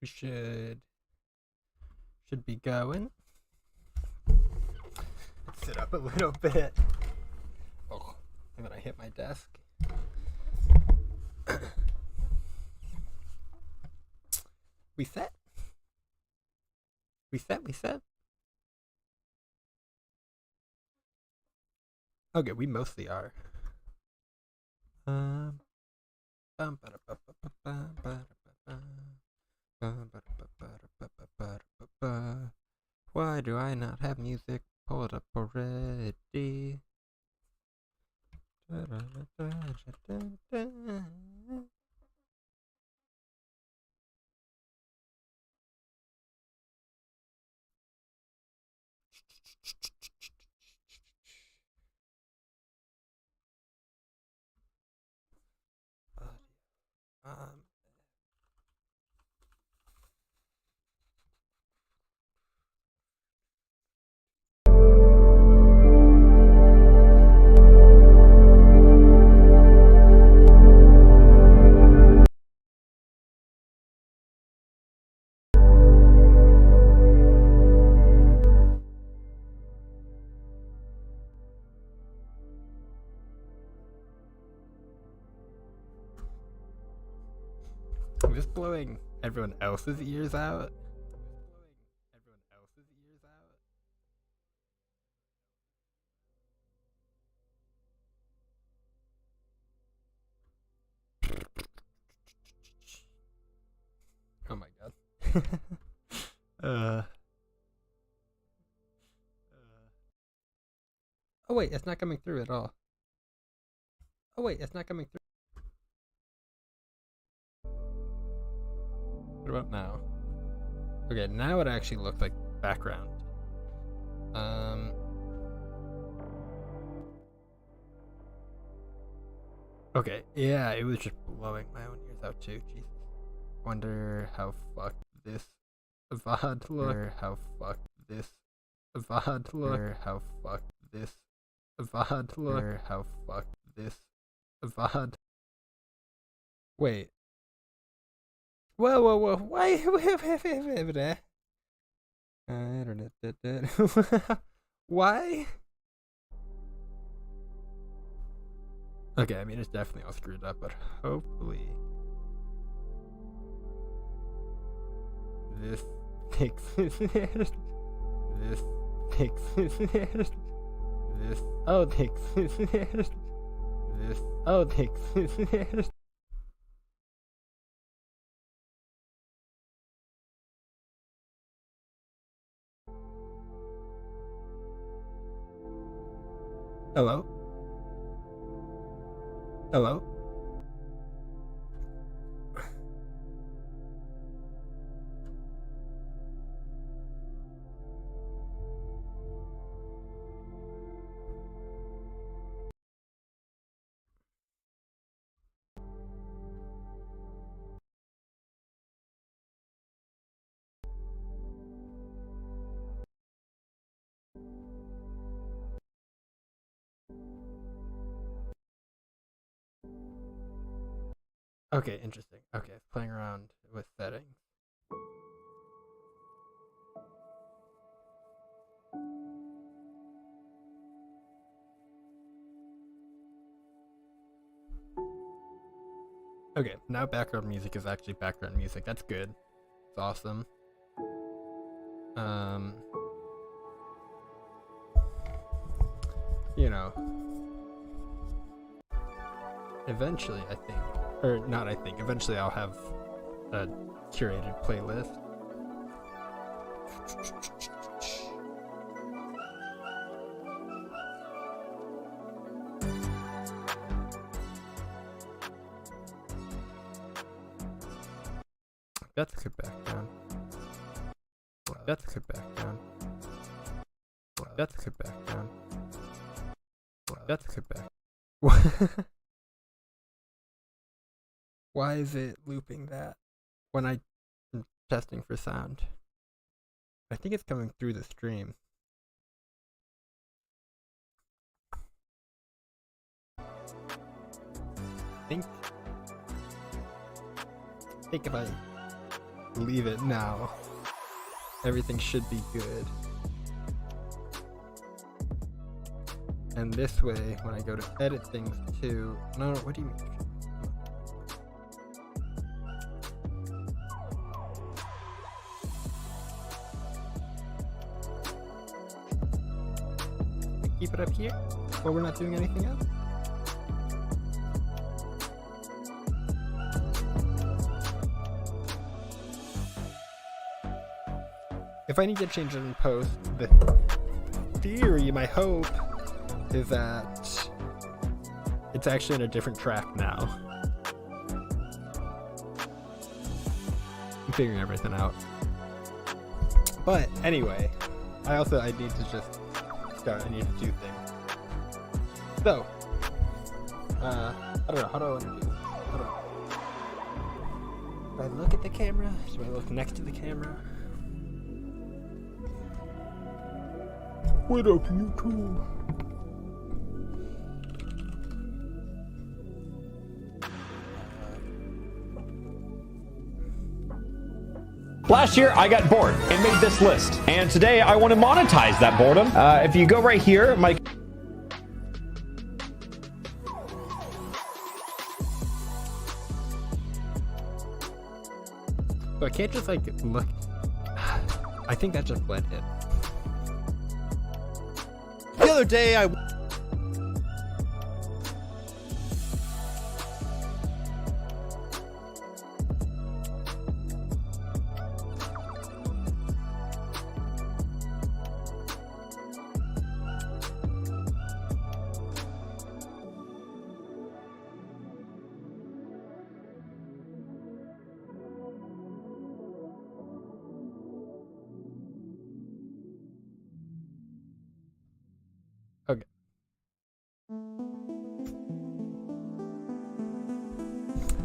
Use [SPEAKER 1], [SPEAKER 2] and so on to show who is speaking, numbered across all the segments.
[SPEAKER 1] We should be going. Let's sit up a little bit. Oh, and then I hit my desk. We set? We set? Okay, we mostly are. Why do I not have music pulled up already? Um, I'm just blowing everyone else's ears out. Oh my god. uh. Oh wait, it's not coming through at all. Oh wait, it's not coming through. What about now? Okay, now it actually looks like background. Okay, yeah, it was just blowing my own ears out too. Jesus. Wonder how fucked this VOD look. How fucked this VOD look. How fucked this VOD look. How fucked this VOD. Wait. Whoa. Why? Why? Okay, I mean, it's definitely all screwed up, but hopefully this fixes it. This fixes it. This fixes it. This fixes it. Hello? Hello? Okay, interesting. Okay, playing around with settings. Okay, now background music is actually background music. That's good. It's awesome. You know, eventually I think, or not I think, eventually I'll have a curated playlist. That's a good background. That's a good background. That's a good background. That's a good background. Why is it looping that when I'm testing for sound? I think it's coming through the stream. I think if I leave it now. Everything should be good. And this way, when I go to edit things too... No, what do you mean? Keep it up here, but we're not doing anything else. If I need to change it in post, the theory, my hope, is that it's actually in a different track now. I'm figuring everything out. But anyway, I need to just start. I need to do things. So, I don't know, how do I want to do this? I don't know. Do I look at the camera? Do I look next to the camera? What up, YouTube?
[SPEAKER 2] Last year, I got bored and made this list. And today, I want to monetize that boredom. If you go right here, my...
[SPEAKER 1] So I can't just, like, look... I think that just blended. The other day, I...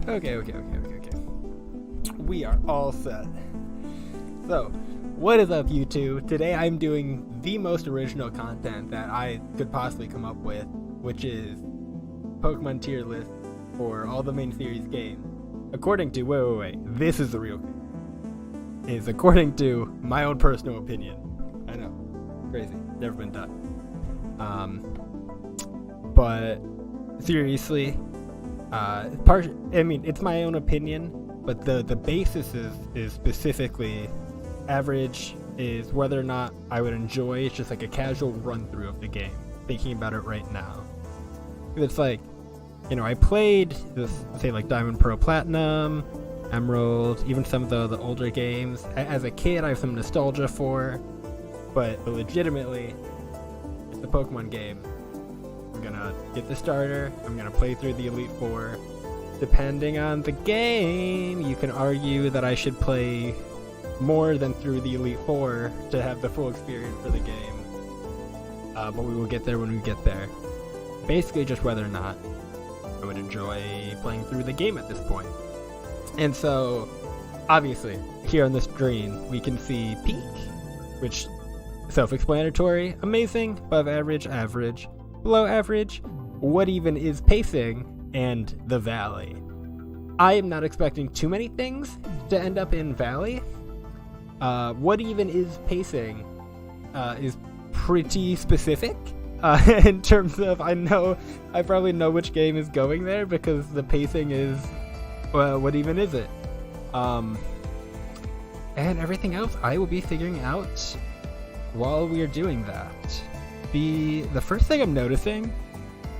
[SPEAKER 1] Okay. Okay. We are all set. So, what is up, YouTube? Today I'm doing the most original content that I could possibly come up with, which is Pokemon tier list for all the main series games. According to, wait, this is the real thing. Is according to my own personal opinion. I know, crazy, never been done. But seriously, I mean, it's my own opinion, but the basis is specifically average, is whether or not I would enjoy. It's just like a casual run through of the game, thinking about it right now. It's like, you know, I played this, say, like Diamond, Pearl, Platinum, Emerald, even some of the older games. As a kid, I have some nostalgia for, but legitimately, it's a Pokemon game. I'm gonna get the starter, I'm gonna play through the Elite Four. Depending on the game, you can argue that I should play more than through the Elite Four to have the full experience for the game. But we will get there when we get there. Basically just whether or not I would enjoy playing through the game at this point. And so, obviously, here on the screen, we can see Peak, which, self-explanatory, amazing, above average, average, below average, what even is pacing, and the Valley. I am not expecting too many things to end up in Valley. What even is pacing is pretty specific in terms of, I probably know which game is going there because the pacing is, well, what even is it? And everything else I will be figuring out while we are doing that. The first thing I'm noticing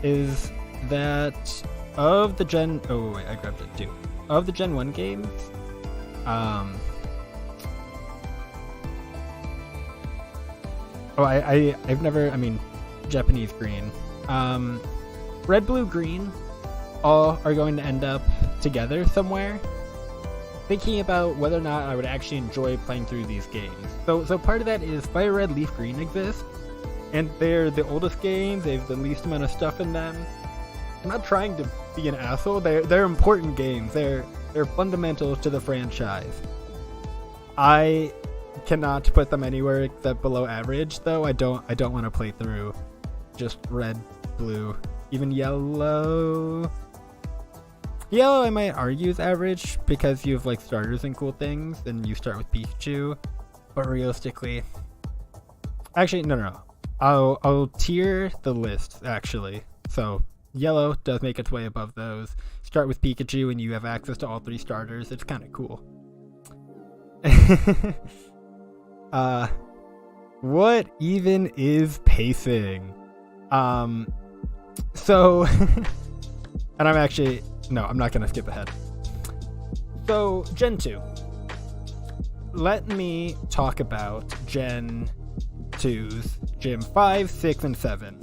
[SPEAKER 1] is that of the Gen... Oh, wait, I grabbed it too. Of the Gen 1 games, I've never... I mean, Japanese green. Red, blue, green all are going to end up together somewhere. Thinking about whether or not I would actually enjoy playing through these games. So part of that is Fire Red, Leaf Green exists, and they're the oldest games, they have the least amount of stuff in them. I'm not trying to be an asshole, they're important games, they're fundamental to the franchise. I cannot put them anywhere except below average, though. I don't want to play through just red, blue, even yellow. Yellow, I might argue, is average because you have like starters and cool things, and you start with Pikachu. But realistically, actually, no. I'll tier the list actually. So yellow does make its way above those. Start with Pikachu, and you have access to all 3 starters. It's kind of cool. What even is pacing? So, and I'm not gonna skip ahead. So, Gen 2. Let me talk about Gen 2's Gym 5, 6, and 7.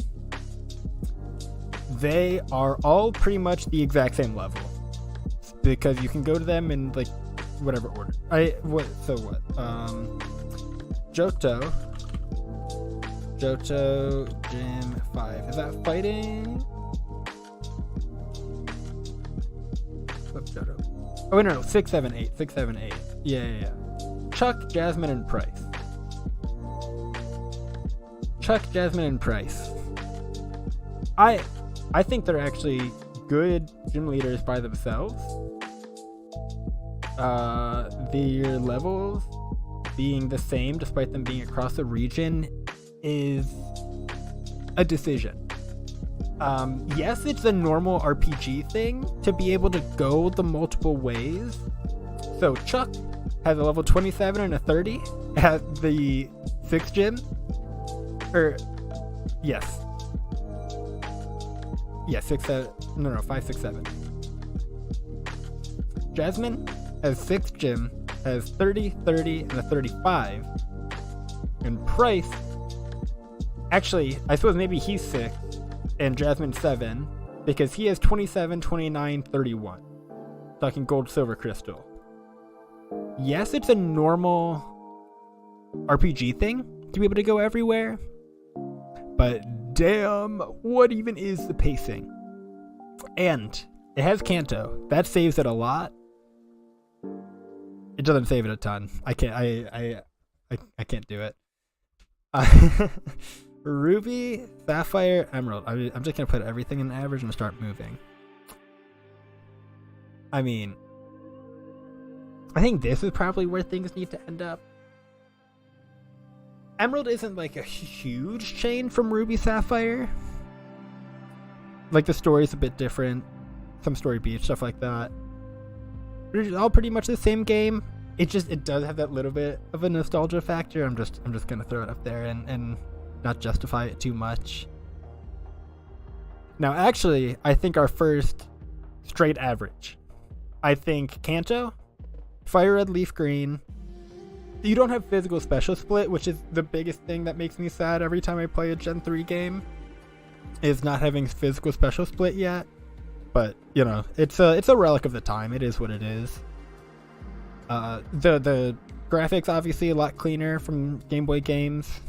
[SPEAKER 1] They are all pretty much the exact same level. Because you can go to them in, like, whatever order. Johto, Gym 5. Is that fighting? What's Johto? Oh, no, 6, 7, 8. 6, 7, 8. Yeah. Chuck, Jasmine, and Price. I think they're actually good gym leaders by themselves. Their levels being the same despite them being across the region is a decision. Yes, it's a normal RPG thing to be able to go the multiple ways. So Chuck has a level 27 and a 30 at the 6th gym. Yes. Yeah, 6, 7. No, 5, 6, 7. Jasmine has 6th gym, has 30, 30, and a 35. And Price, actually, I suppose maybe he's 6 and Jasmine 7, because he has 27, 29, 31. Talking gold, silver, crystal. Yes, it's a normal RPG thing to be able to go everywhere, but damn, what even is the pacing? And it has Kanto. That saves it a lot. It doesn't save it a ton. I can't do it. Ruby, Sapphire, Emerald. I'm just gonna put everything in average and start moving. I mean, I think this is probably where things need to end up. Emerald isn't like a huge change from Ruby, Sapphire. Like the story's a bit different, some story beats, stuff like that. It's all pretty much the same game. It does have that little bit of a nostalgia factor. I'm just gonna throw it up there and not justify it too much. Now, actually, I think our first straight average. I think Kanto, Fire Red, Leaf Green. You don't have physical special split, which is the biggest thing that makes me sad every time I play a Gen 3 game, is not having physical special split yet. But, you know, it's a relic of the time. It is what it is. The graphics obviously a lot cleaner from Game Boy games.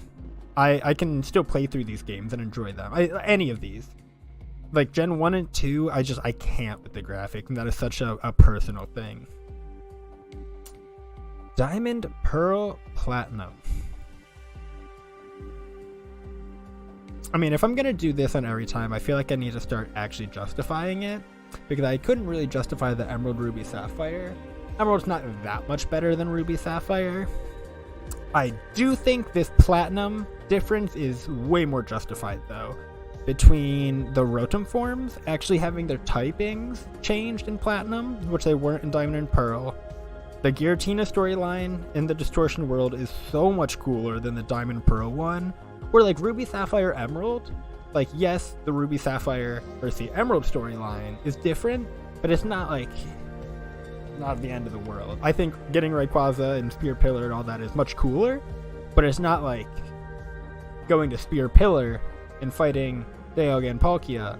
[SPEAKER 1] I can still play through these games and enjoy them. Any of these. Like Gen 1 and 2, I can't with the graphics, and that is such a personal thing. Diamond, Pearl, Platinum. I mean, if I'm gonna do this on every time, I feel like I need to start actually justifying it, because I couldn't really justify the Emerald, Ruby, Sapphire. Emerald's not that much better than Ruby, Sapphire. I do think this Platinum difference is way more justified, though, between the Rotom forms actually having their typings changed in Platinum, which they weren't in Diamond and Pearl. The Giratina storyline in the Distortion world is so much cooler than the Diamond and Pearl one, where like Ruby, Sapphire, Emerald, like yes, the Ruby, Sapphire versus the Emerald storyline is different, but it's not like not the end of the world. I think getting Rayquaza and Spear Pillar and all that is much cooler, but it's not like going to Spear Pillar and fighting Dialga and Palkia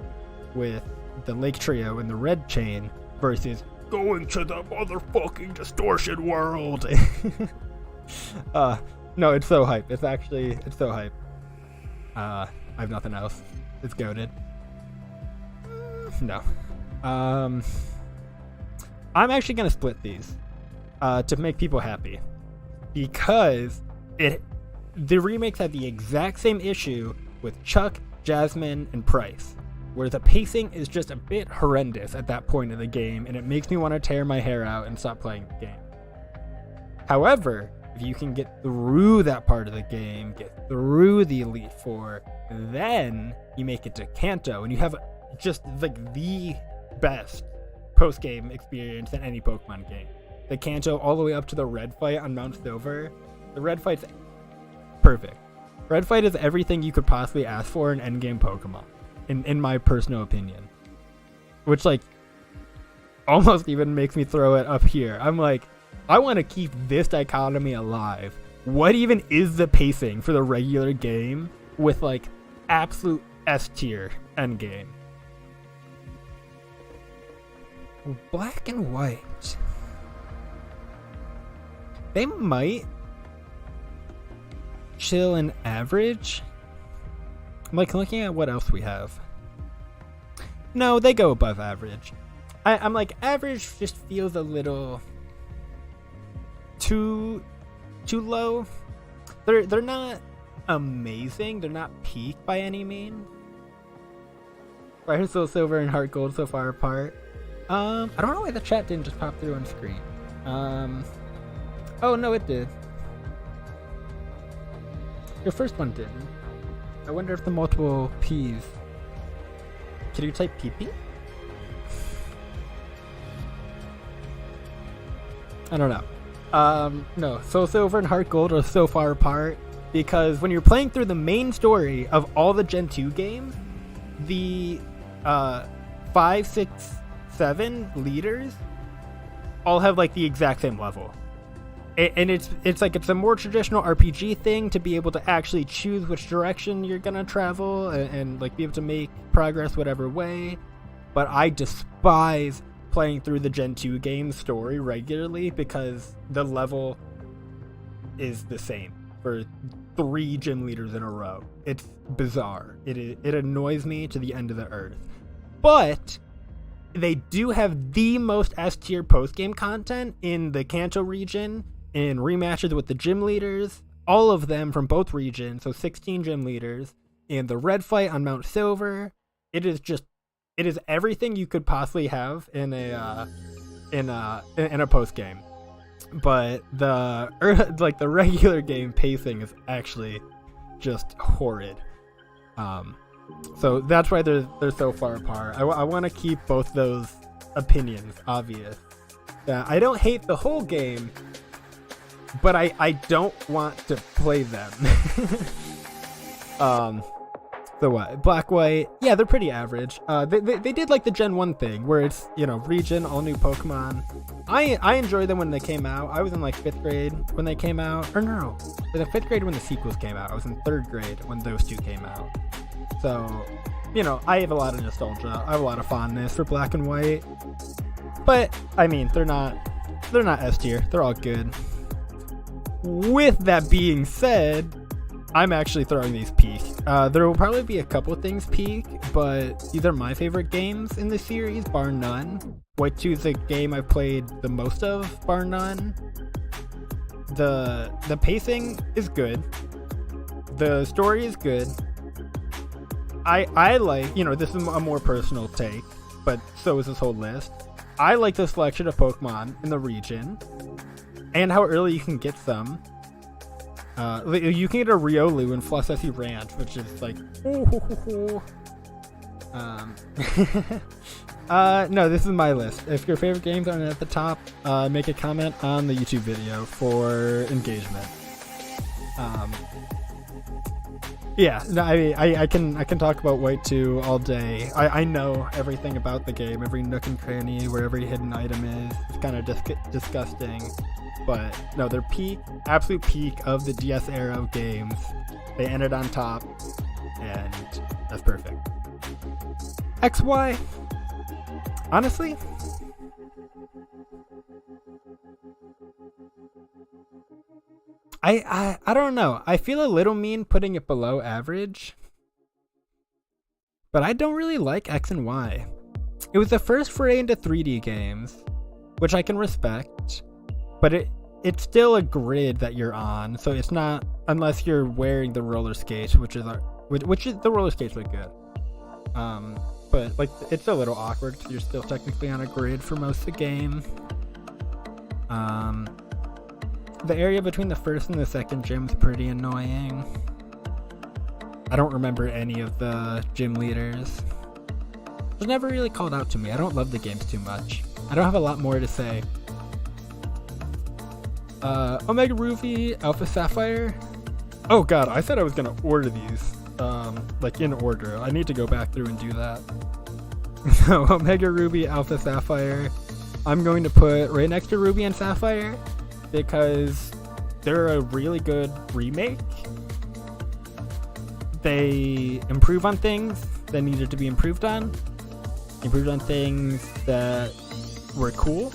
[SPEAKER 1] with the Lake Trio and the Red Chain versus going to the motherfucking Distortion world. No, it's so hype. It's so hype. I have nothing else. It's goated. No. I'm actually gonna split these to make people happy, because the remakes had the exact same issue with Chuck, Jasmine, and Price. where the pacing is just a bit horrendous at that point in the game, and it makes me want to tear my hair out and stop playing the game. However, if you can get through that part of the game, get through the Elite Four, then you make it to Kanto, and you have just like the best post-game experience in any Pokemon game. The Kanto all the way up to the red fight on Mount Silver. The red fight's perfect. Red fight is everything you could possibly ask for in endgame Pokemon, in my personal opinion. Which, like, almost even makes me throw it up here. I'm like, I want to keep this dichotomy alive. What even is the pacing for the regular game with, like, absolute S tier endgame? Black and white. They might chill in average. I'm like looking at what else we have. No, they go above average. I'm like, average just feels a little too low. They're not amazing. They're not peak by any means. Why are Soul Silver and Heart Gold so far apart? I don't know why the chat didn't just pop through on screen. Oh no, it did. Your first one didn't. I wonder if the multiple P's. Can you type PP? I don't know. No, Soul Silver and Heart Gold are so far apart because when you're playing through the main story of all the Gen 2 games, the 5, 6, 7 leaders all have like the exact same level. And it's like it's a more traditional RPG thing to be able to actually choose which direction you're gonna travel and like be able to make progress whatever way. But I despise playing through the Gen 2 game story regularly because the level is the same for 3 gym leaders in a row. It's bizarre. It annoys me to the end of the earth. But they do have the most S tier post game content in the Kanto region, in rematches with the gym leaders, all of them from both regions, so 16 gym leaders, in the red fight on Mount Silver. It is everything you could possibly have in a post game. But the regular game pacing is actually just horrid. So that's why they're so far apart. I want to keep both those opinions obvious. I don't hate the whole game, but I don't want to play them. So what? Black, white, yeah, they're pretty average. They did like the Gen 1 thing where it's, region, all new Pokemon. I enjoyed them when they came out. I was in like 5th grade when they came out. Or no, in the 5th grade when the sequels came out. I was in 3rd grade when those two came out. So, I have a lot of nostalgia. I have a lot of fondness for Black and White. But, I mean, they're not S tier. They're all good. With that being said, I'm actually throwing these peak. There will probably be a couple of things peak, but these are my favorite games in the series, bar none. White 2 is the game I've played the most of, bar none. The pacing is good. The story is good. I like, this is a more personal take, but so is this whole list. I like the selection of Pokemon in the region, and how early you can get them. You can get a Riolu in Flossesie Ranch, which is like, no, this is my list. If your favorite games aren't at the top, make a comment on the YouTube video for engagement. Yeah, no, I can talk about White 2 all day. I know everything about the game, every nook and cranny, where every hidden item is. It's kind of disgusting. But no, they're absolute peak of the DS era of games. They ended on top, and that's perfect. XY, honestly, I don't know. I feel a little mean putting it below average, but I don't really like X and Y. It was the first foray into 3D games, which I can respect. But it's still a grid that you're on, so it's not unless you're wearing the roller skates, which the roller skates look good. but like it's a little awkward because you're still technically on a grid for most of the game. The area between the first and the second gym's pretty annoying. I don't remember any of the gym leaders. It was never really called out to me. I don't love the games too much. I don't have a lot more to say. Omega Ruby, Alpha Sapphire. Oh god, I said I was gonna order these, like in order. I need to go back through and do that. So Omega Ruby, Alpha Sapphire, I'm going to put right next to Ruby and Sapphire because they're a really good remake. They improve on things that needed to be improved on things that were cool,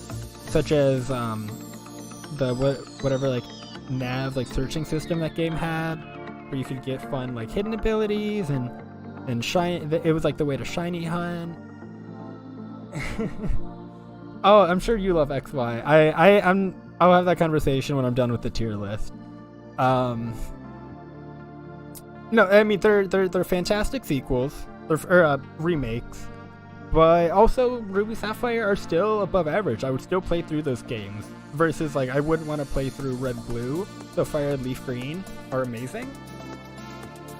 [SPEAKER 1] such as the whatever like nav like searching system that game had, where you could get fun like hidden abilities and shine. It was like the way to shiny hunt. Oh, I'm sure you love XY. I'll have that conversation when I'm done with the tier list. No, I mean they're fantastic sequels, or remakes, but also Ruby Sapphire are still above average. I would still play through those games versus like I wouldn't want to play through Red Blue. So Fire and Leaf Green are amazing.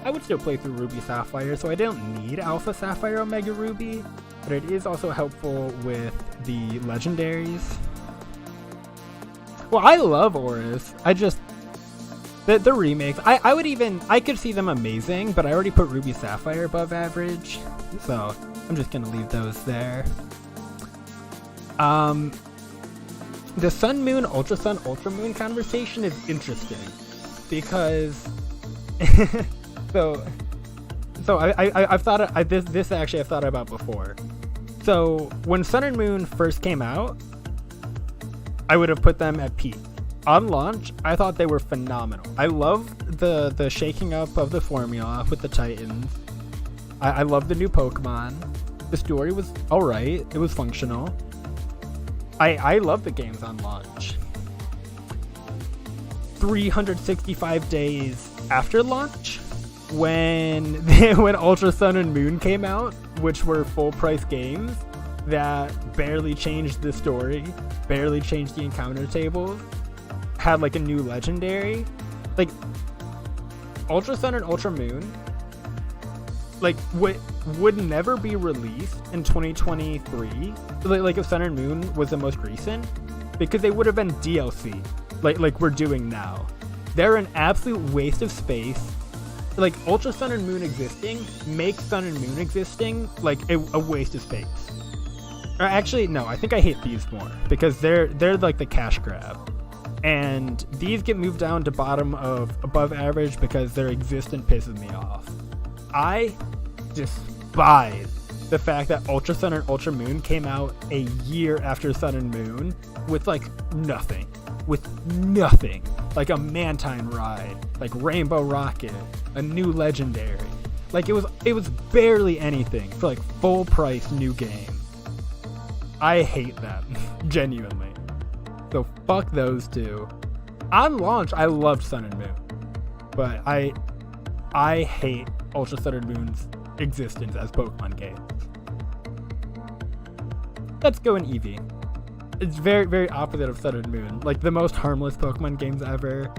[SPEAKER 1] I would still play through Ruby Sapphire, so I don't need Alpha Sapphire Omega Ruby, but it is also helpful with the legendaries. Well, I love Auras. I just the remakes. I could see them amazing, but I already put Ruby Sapphire above average, so I'm just gonna leave those there. The Sun Moon, Ultra Sun, Ultra Moon conversation is interesting because so I've thought this actually I've thought about before. So when Sun and Moon first came out, I would have put them at peak. On launch, I thought they were phenomenal. I loved the shaking up of the formula with the Titans. I loved the new Pokemon. The story was alright. It was functional. I love the games on launch. 365 days after launch, when Ultra Sun and Moon came out, which were full price games that barely changed the story, barely changed the encounter tables, had like a new legendary, like Ultra Sun and Ultra Moon, like would never be released in 2023, like if Sun and Moon was the most recent, because they would have been DLC, like we're doing now. They're an absolute waste of space. Like Ultra Sun and Moon existing makes Sun and Moon existing like a waste of space. Or actually, no, I think I hate these more because they're like the cash grab. And these get moved down to bottom of above average because their existence pisses me off. I despise the fact that Ultra Sun and Ultra Moon came out a year after Sun and Moon with like nothing. Like a Mantine ride, like Rainbow Rocket, a new legendary. Like it was barely anything for like full price new game. I hate them, genuinely. So fuck those two. On launch, I loved Sun and Moon, but I hate Ultra Sun and Moon's existence as Pokemon games. Let's go in Eevee. It's very, very opposite of Sun and Moon. Like the most harmless Pokemon games ever.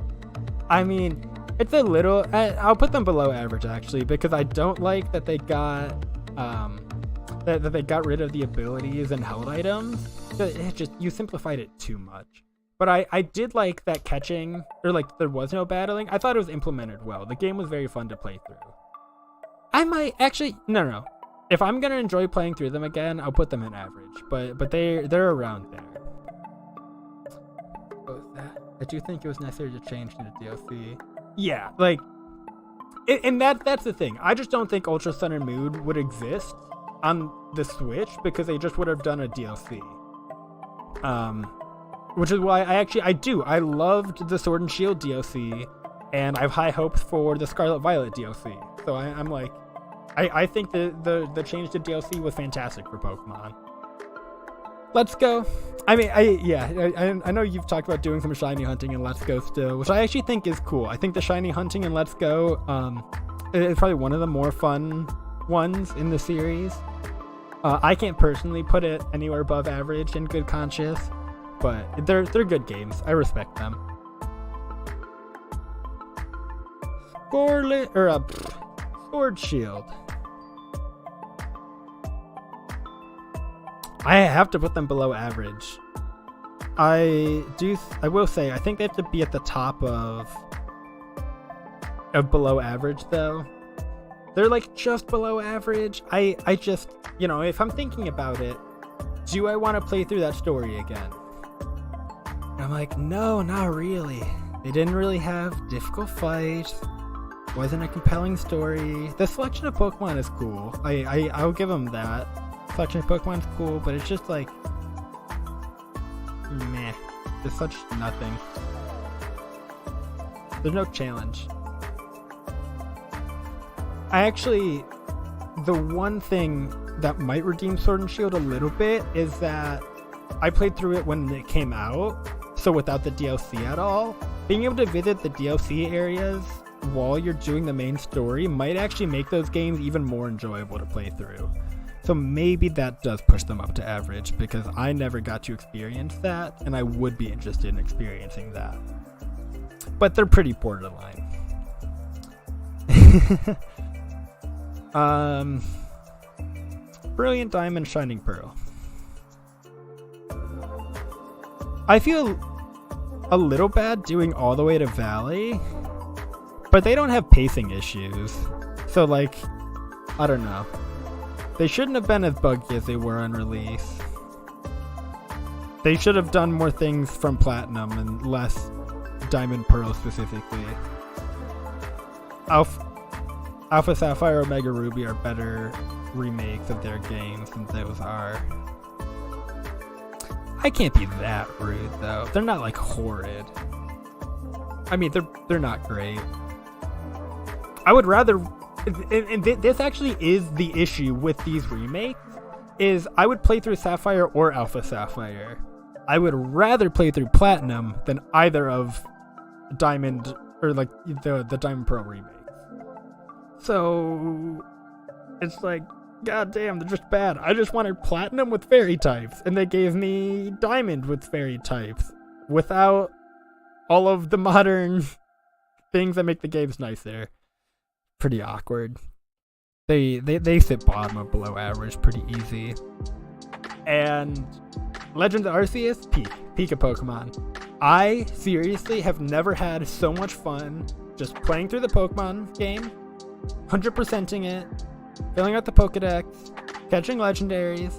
[SPEAKER 1] I mean, it's a little. I'll put them below average actually because I don't like that they got that they got rid of the abilities and held items. It just, you simplified it too much. But I did like that catching, or like there was no battling. I thought it was implemented well. The game was very fun to play through. I might actually no. If I'm gonna enjoy playing through them again, I'll put them in average. But they're around there. I do think it was necessary to change to the DLC. Yeah, like, and that's the thing. I just don't think Ultra Sun and Moon would exist on the Switch because they just would have done a DLC. Which is why I loved the Sword and Shield DLC, and I have high hopes for the Scarlet Violet DLC. So I'm like, I think the change to DLC was fantastic for Pokemon. Let's Go. I mean, I know you've talked about doing some shiny hunting in Let's Go still, which I actually think is cool. I think the shiny hunting in Let's Go is probably one of the more fun ones in the series. I can't personally put it anywhere above average in good conscience, but they're good games. I respect them. Sword Shield. I have to put them below average. I will say I think they have to be at the top of below average though. They're like just below average. I just, if I'm thinking about it, do I want to play through that story again? And I'm like, no, not really. They didn't really have difficult fights. Wasn't a compelling story. The selection of Pokemon is cool. I'll give them that. Selection of Pokemon's cool, but it's just like meh. There's such nothing. There's no challenge. The one thing that might redeem Sword and Shield a little bit is that I played through it when it came out, so without the DLC at all. Being able to visit the DLC areas while you're doing the main story might actually make those games even more enjoyable to play through. So maybe that does push them up to average, because I never got to experience that, and I would be interested in experiencing that. But they're pretty borderline. Brilliant Diamond, Shining Pearl. I feel a little bad doing all the way to Valley, but they don't have pacing issues. So like, I don't know. They shouldn't have been as buggy as they were on release. They should have done more things from Platinum and less Diamond Pearl specifically. Alpha Sapphire, Omega Ruby are better remakes of their games than those are. I can't be that rude though. They're not like horrid. I mean, they're not great. I would rather, and this actually is the issue with these remakes, is I would play through Sapphire or Alpha Sapphire. I would rather play through Platinum than either of Diamond or like the Diamond Pearl remakes. So it's like, god damn, they're just bad. I just wanted Platinum with fairy types, and they gave me Diamond with fairy types without all of the modern things that make the games nicer. Pretty awkward. They sit bottom of below average pretty easy. And Legends of Arceus, peak of Pokemon. I seriously have never had so much fun just playing through the Pokemon game, 100%ing it, filling out the Pokedex, catching legendaries,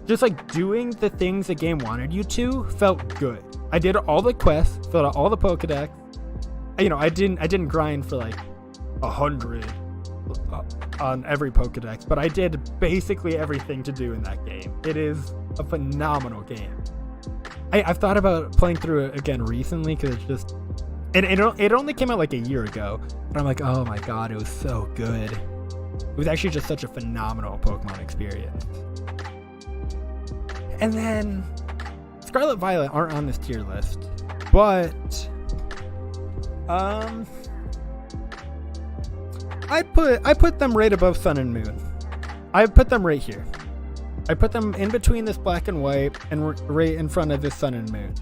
[SPEAKER 1] just like doing the things the game wanted you to felt good. I did all the quests, filled out all the Pokedex. I didn't grind for like 100 on every Pokedex, but I did basically everything to do in that game. It is a phenomenal game. I've thought about playing through it again recently because it's just, it only came out like a year ago, but I'm like, oh my god, it was so good. It was actually just such a phenomenal Pokemon experience. And then Scarlet Violet aren't on this tier list, but I put them right above Sun and Moon. I put them right here. I put them in between this Black and White and right in front of this Sun and Moon.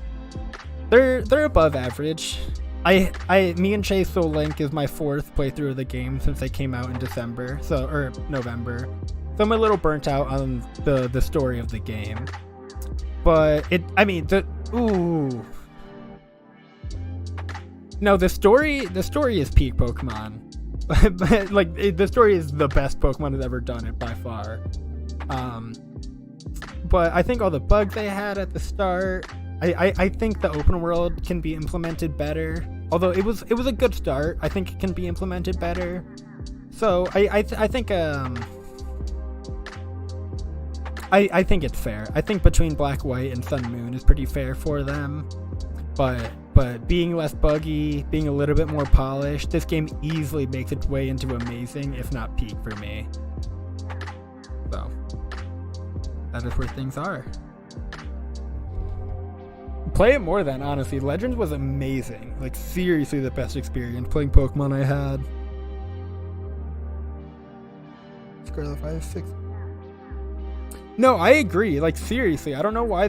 [SPEAKER 1] They're above average. Me and Chase Soul Link is my 4th playthrough of the game since they came out in November. So I'm a little burnt out on the story of the game. But no, the story is peak Pokemon. But like the story is the best Pokemon has ever done it by far. But I think all the bugs they had at the start, I think the open world can be implemented better. Although it was a good start, I think it can be implemented better. So I think I think it's fair. I think between Black, White, and Sun Moon is pretty fair for them. But being less buggy, being a little bit more polished, this game easily makes its way into amazing, if not peak for me. So that is where things are. Play it more then, honestly. Legends was amazing. Like, seriously the best experience playing Pokemon I had. Scarlet 5, 6. No, I agree. Like, seriously, I don't know why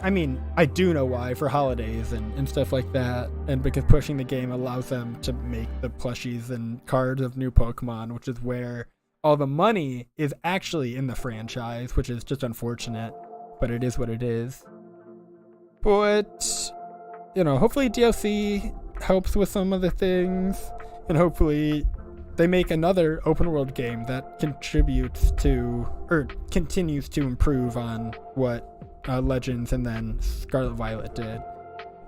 [SPEAKER 1] I mean, I do know why, for holidays and stuff like that. And because pushing the game allows them to make the plushies and cards of new Pokemon, which is where all the money is actually in the franchise, which is just unfortunate. But it is what it is. But, you know, hopefully DLC helps with some of the things. And hopefully they make another open world game that contributes to, or continues to improve on what Legends and then Scarlet Violet did.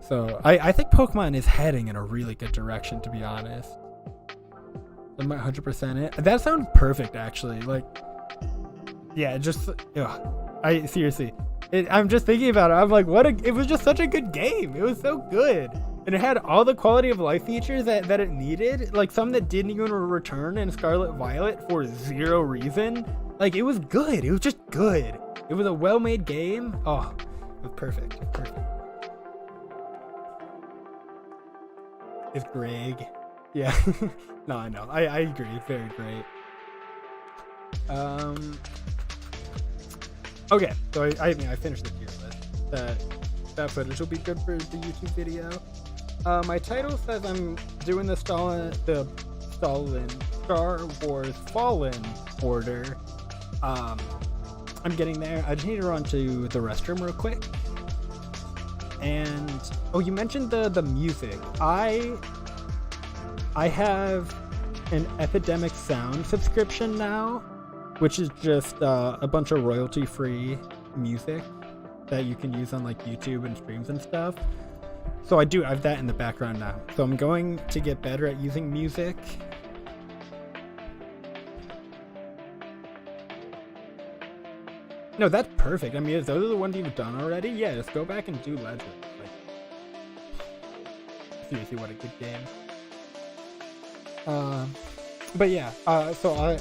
[SPEAKER 1] So I think Pokemon is heading in a really good direction, to be honest. I'm not 100% it. That sounds perfect, actually. Like, yeah, just, I seriously, I'm just thinking about it. I'm like, it was just such a good game. It was so good. And it had all the quality of life features that it needed. Like, some that didn't even return in Scarlet Violet for zero reason. Like, it was good. It was just good. It was a well-made game. Oh, it was perfect. Perfect. It's Greg. Yeah. No, I know. I agree. Very great. Okay, so I finished the tier list. That footage will be good for the YouTube video. My title says I'm doing the Star Wars Fallen order. I'm getting there. I just need to run to the restroom real quick. And you mentioned the music. I have an Epidemic Sound subscription now, which is just a bunch of royalty-free music that you can use on like YouTube and streams and stuff. So I have that in the background now. So I'm going to get better at using music. No, that's perfect. I mean, if those are the ones you've done already, yeah, just go back and do Legends. Like, seriously, what a good game. But yeah, so I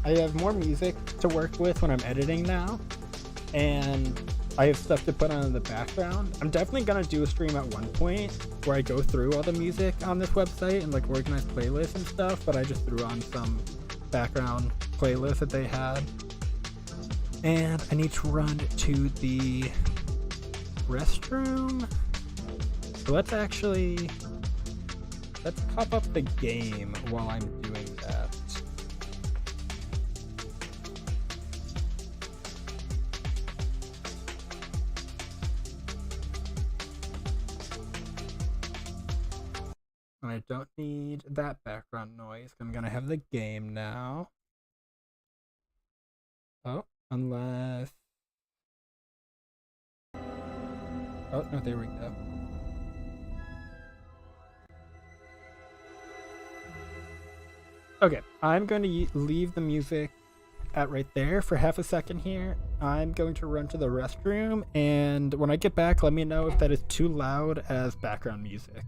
[SPEAKER 1] have more music to work with when I'm editing now, and I have stuff to put on in the background. I'm definitely gonna do a stream at one point where I go through all the music on this website and like organize playlists and stuff, but I just threw on some background playlists that they had. And I need to run to the restroom. So let's pop up the game while I'm doing that. I don't need that background noise. I'm gonna have the game now. Oh, unless... Oh, no, there we go. Okay, I'm going to leave the music at right there for half a second here. I'm going to run to the restroom, and when I get back, let me know if that is too loud as background music.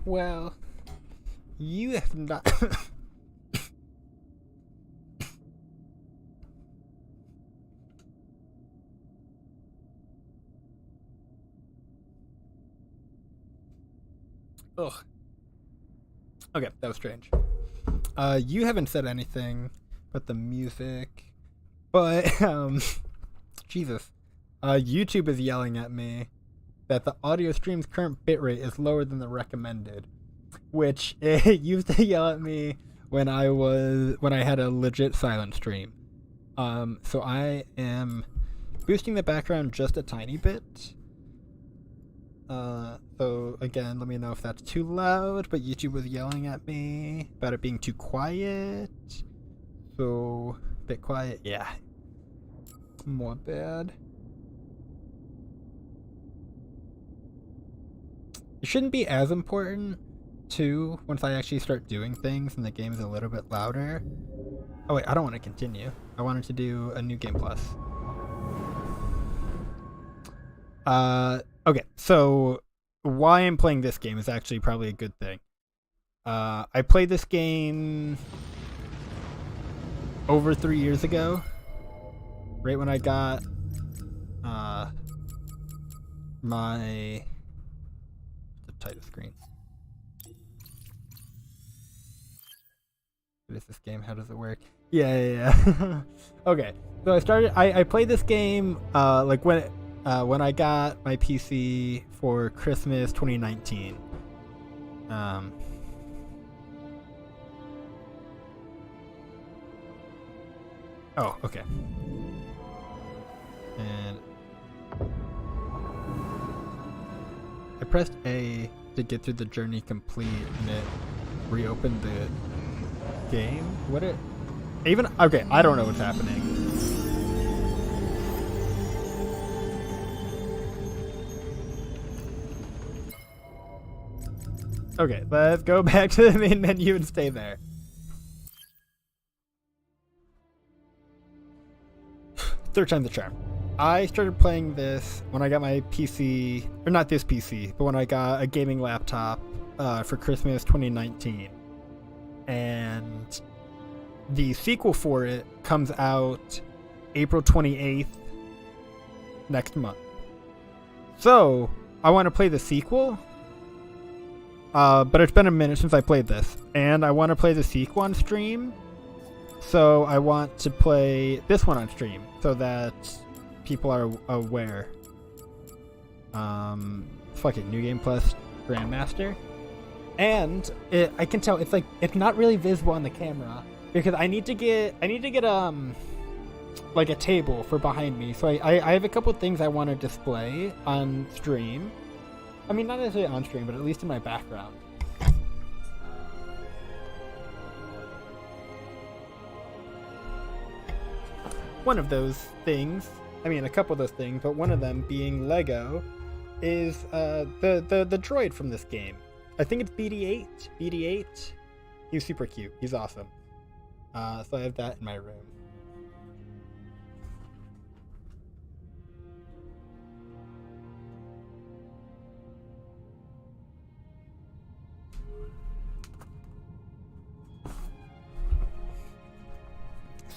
[SPEAKER 1] Well, you have not. Ugh. Okay, that was strange. You haven't said anything but the music, but Jesus, YouTube is yelling at me that the audio stream's current bitrate is lower than the recommended, which it used to yell at me when I had a legit silent stream. So I am boosting the background just a tiny bit. So again, let me know if that's too loud, but YouTube was yelling at me about it being too quiet. So, a bit quiet, yeah. More bad. It shouldn't be as important, too, once I actually start doing things and the game's a little bit louder. Oh wait, I don't want to continue. I wanted to do a new game plus. Okay, so why I'm playing this game is actually probably a good thing. I played this game over 3 years ago, right when I got my the title screen. What is this game? How does it work? Yeah. Okay, so I played this game like when I got my PC for Christmas 2019. Oh, okay. And I pressed A to get through the journey complete, and it reopened the game. Okay, I don't know what's happening. Okay, let's go back to the main menu and stay there. Third time the charm. I started playing this when I got my PC, or not this PC, but when I got a gaming laptop for Christmas 2019. And the sequel for it comes out April 28th next month. So, I want to play the sequel, but it's been a minute since I played this, and I want to play the sequel on stream. So I want to play this one on stream so that people are aware. Fuck it, New Game Plus Grandmaster. And I can tell it's not really visible on the camera because I need to get like a table for behind me. So I have a couple things I want to display on stream. I mean, not necessarily on stream, but at least in my background. One of those things, I mean a couple of those things, but one of them being Lego, is the droid from this game. I think it's BD8. BD8. He's super cute. He's awesome. So I have that in my room.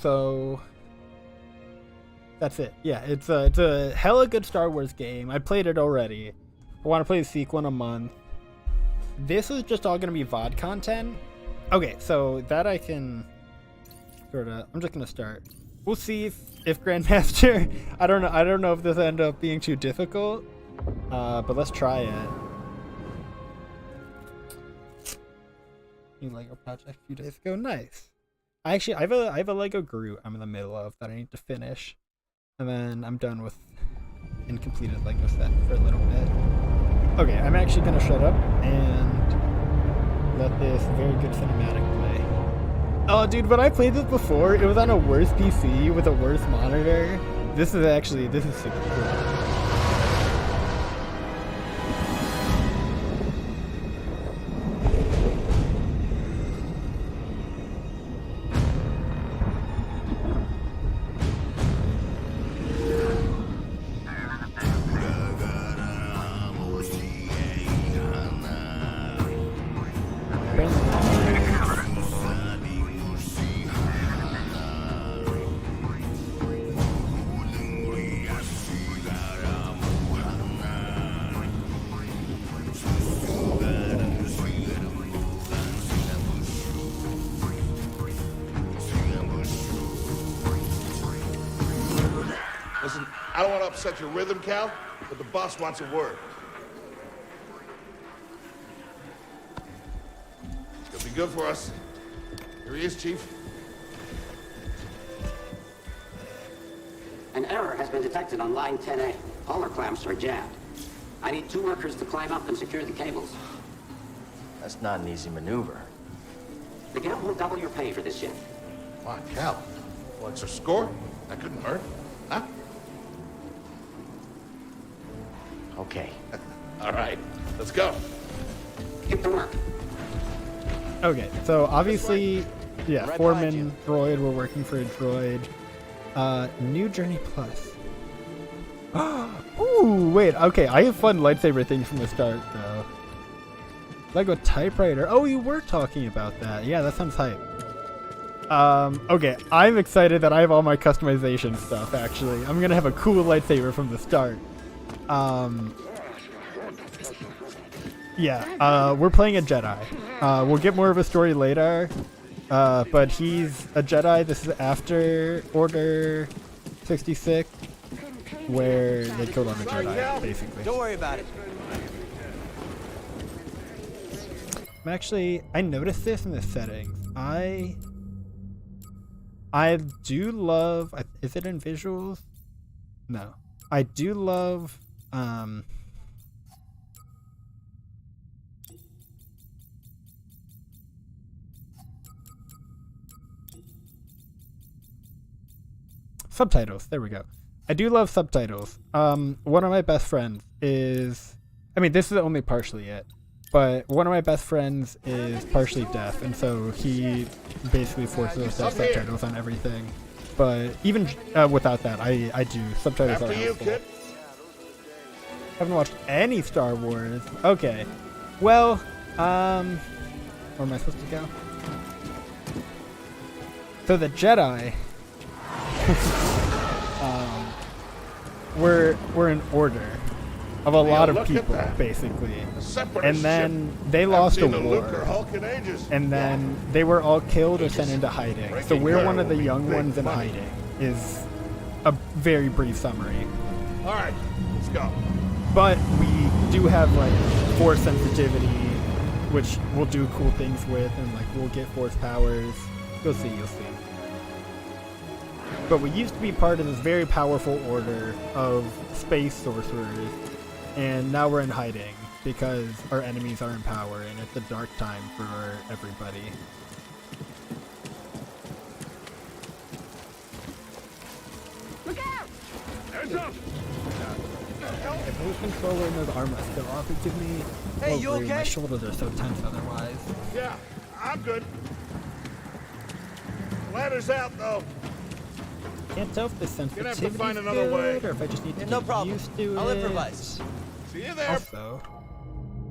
[SPEAKER 1] So that's it. Yeah, it's a hella good Star Wars game. I played it already. I want to play the sequel in a month. This is just all gonna be VOD content. Okay, so that I can sort of. I'm just gonna start. We'll see if Grandmaster. I don't know if this end up being too difficult. But let's try it. New Lego project a few days ago. Nice. I have a Lego Groot I'm in the middle of that I need to finish, and then I'm done with incompleted Lego set for a little bit. Okay, I'm actually gonna shut up and let this very good cinematic play. Oh, dude, when I played this before, it was on a worse PC with a worse monitor. This is super cool.
[SPEAKER 3] don't want to upset your rhythm, Cal, but the boss wants a word. It'll be good for us. Here he is, Chief.
[SPEAKER 4] An error has been detected on line 10A. All our clamps are jammed. I need 2 workers to climb up and secure the cables.
[SPEAKER 5] That's not an easy maneuver.
[SPEAKER 4] The gal will double your pay for this shift.
[SPEAKER 3] Come on, Cal. What's her score? That couldn't hurt. Huh?
[SPEAKER 5] Okay.
[SPEAKER 3] All right. Let's go.
[SPEAKER 4] Get to work.
[SPEAKER 1] Okay, so obviously, yeah, Foreman, droid, we're working for a droid. New Journey Plus. Ooh, wait, okay, I have fun lightsaber things from the start, though. Lego typewriter. Oh, you were talking about that. Yeah, that sounds hype. Okay, I'm excited that I have all my customization stuff, actually. I'm gonna have a cool lightsaber from the start. Yeah, we're playing a Jedi. We'll get more of a story later, but he's a Jedi. This is after Order 66, where they killed on a Jedi, basically.
[SPEAKER 6] Don't worry about it.
[SPEAKER 1] Actually, I noticed this in the settings. I do love. Is it in visuals? No. I do love. Subtitles. There we go. I do love subtitles. One of my best friends is. I mean, this is only partially it. But one of my best friends is partially deaf, and so he basically forces us to have subtitles on everything. But even without that, I do. Subtitles are helpful. Haven't watched any Star Wars. Okay. Well, where am I supposed to go? So the Jedi, we're in order of a lot of people, basically. And then they lost a war. And then they were all killed or sent into hiding. So we're one of the young ones in hiding, is a very brief summary.
[SPEAKER 3] All right, let's go.
[SPEAKER 1] But we do have, like, force sensitivity, which we'll do cool things with, and, like, we'll get force powers. You'll see. But we used to be part of this very powerful order of space sorcerers. And now we're in hiding because our enemies are in power, and it's a dark time for everybody.
[SPEAKER 3] Look out! Hands up!
[SPEAKER 1] If I was controlling those armor still off, it give me.
[SPEAKER 6] Hey, you okay?
[SPEAKER 1] My shoulders are so tense otherwise.
[SPEAKER 3] Yeah, I'm good. Ladder's out though.
[SPEAKER 1] Can't tell if the sensitivity
[SPEAKER 3] have to find another way.
[SPEAKER 1] or if I just need to
[SPEAKER 6] No
[SPEAKER 1] get
[SPEAKER 6] problem.
[SPEAKER 1] used to
[SPEAKER 6] I'll
[SPEAKER 1] it.
[SPEAKER 6] improvise.
[SPEAKER 3] See you there.
[SPEAKER 1] Also,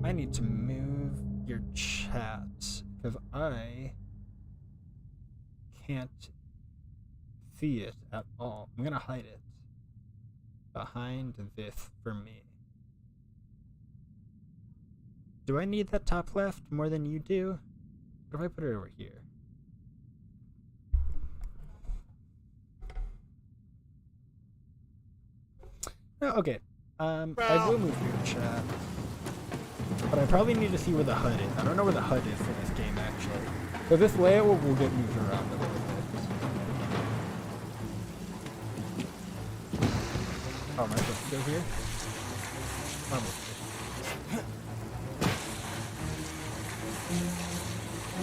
[SPEAKER 1] I need to move your chat because I can't see it at all. I'm gonna hide it behind this for me. Do I need that top left more than you do? Or if I put it over here? Oh, okay. I will move your chat. But I probably need to see where the HUD is. I don't know where the HUD is for this game, actually. So this layout will get moved around a little bit. Oh, am I supposed to go here?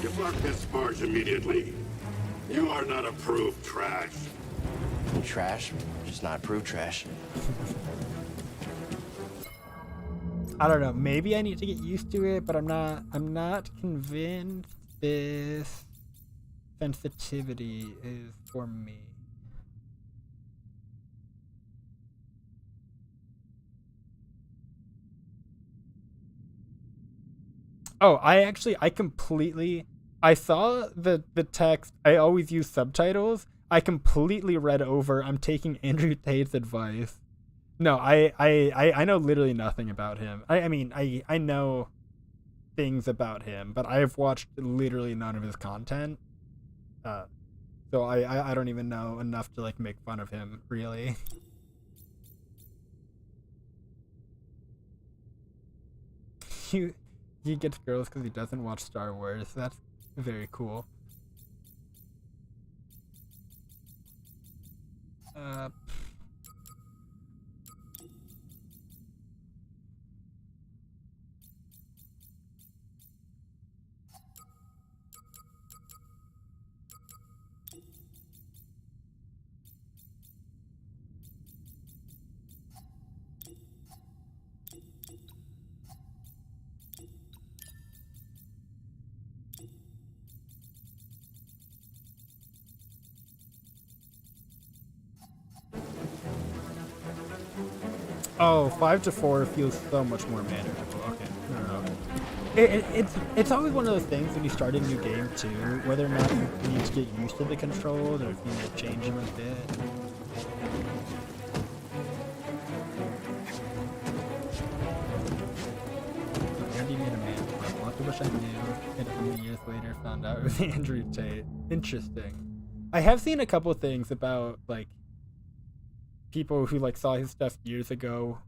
[SPEAKER 7] Depart this barge immediately. You are not approved trash.
[SPEAKER 5] Trash, just not approved trash.
[SPEAKER 1] I don't know. Maybe I need to get used to it, but I'm not convinced this sensitivity is for me. Oh, I saw the text. I always use subtitles. I completely read over. I'm taking Andrew Tate's advice. No, I know literally nothing about him. I mean, I know things about him, but I've watched literally none of his content. So I don't even know enough to, like, make fun of him, really. he gets girls because he doesn't watch Star Wars. That's very cool. Oh, 5 to 4 feels so much more manageable. Okay, no. It's always one of those things when you start a new game too, whether or not you need to get used to the controls or if you need to change them a bit. Andy made a man. I wish I knew. And only years later found out it was Andrew Tate. Interesting. I have seen a couple things about like people who like saw his stuff years ago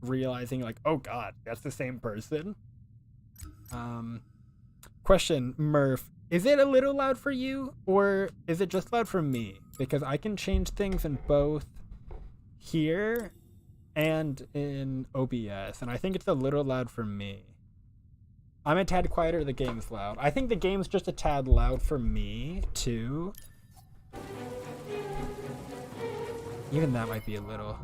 [SPEAKER 1] realizing like, oh god, that's the same person. Question, Murph, is it a little loud for you or is it just loud for me? Because I can change things in both here and in OBS, and I think it's a little loud for me. I'm a tad quieter, the game's loud. I think the game's just a tad loud for me too. Even that might be a little.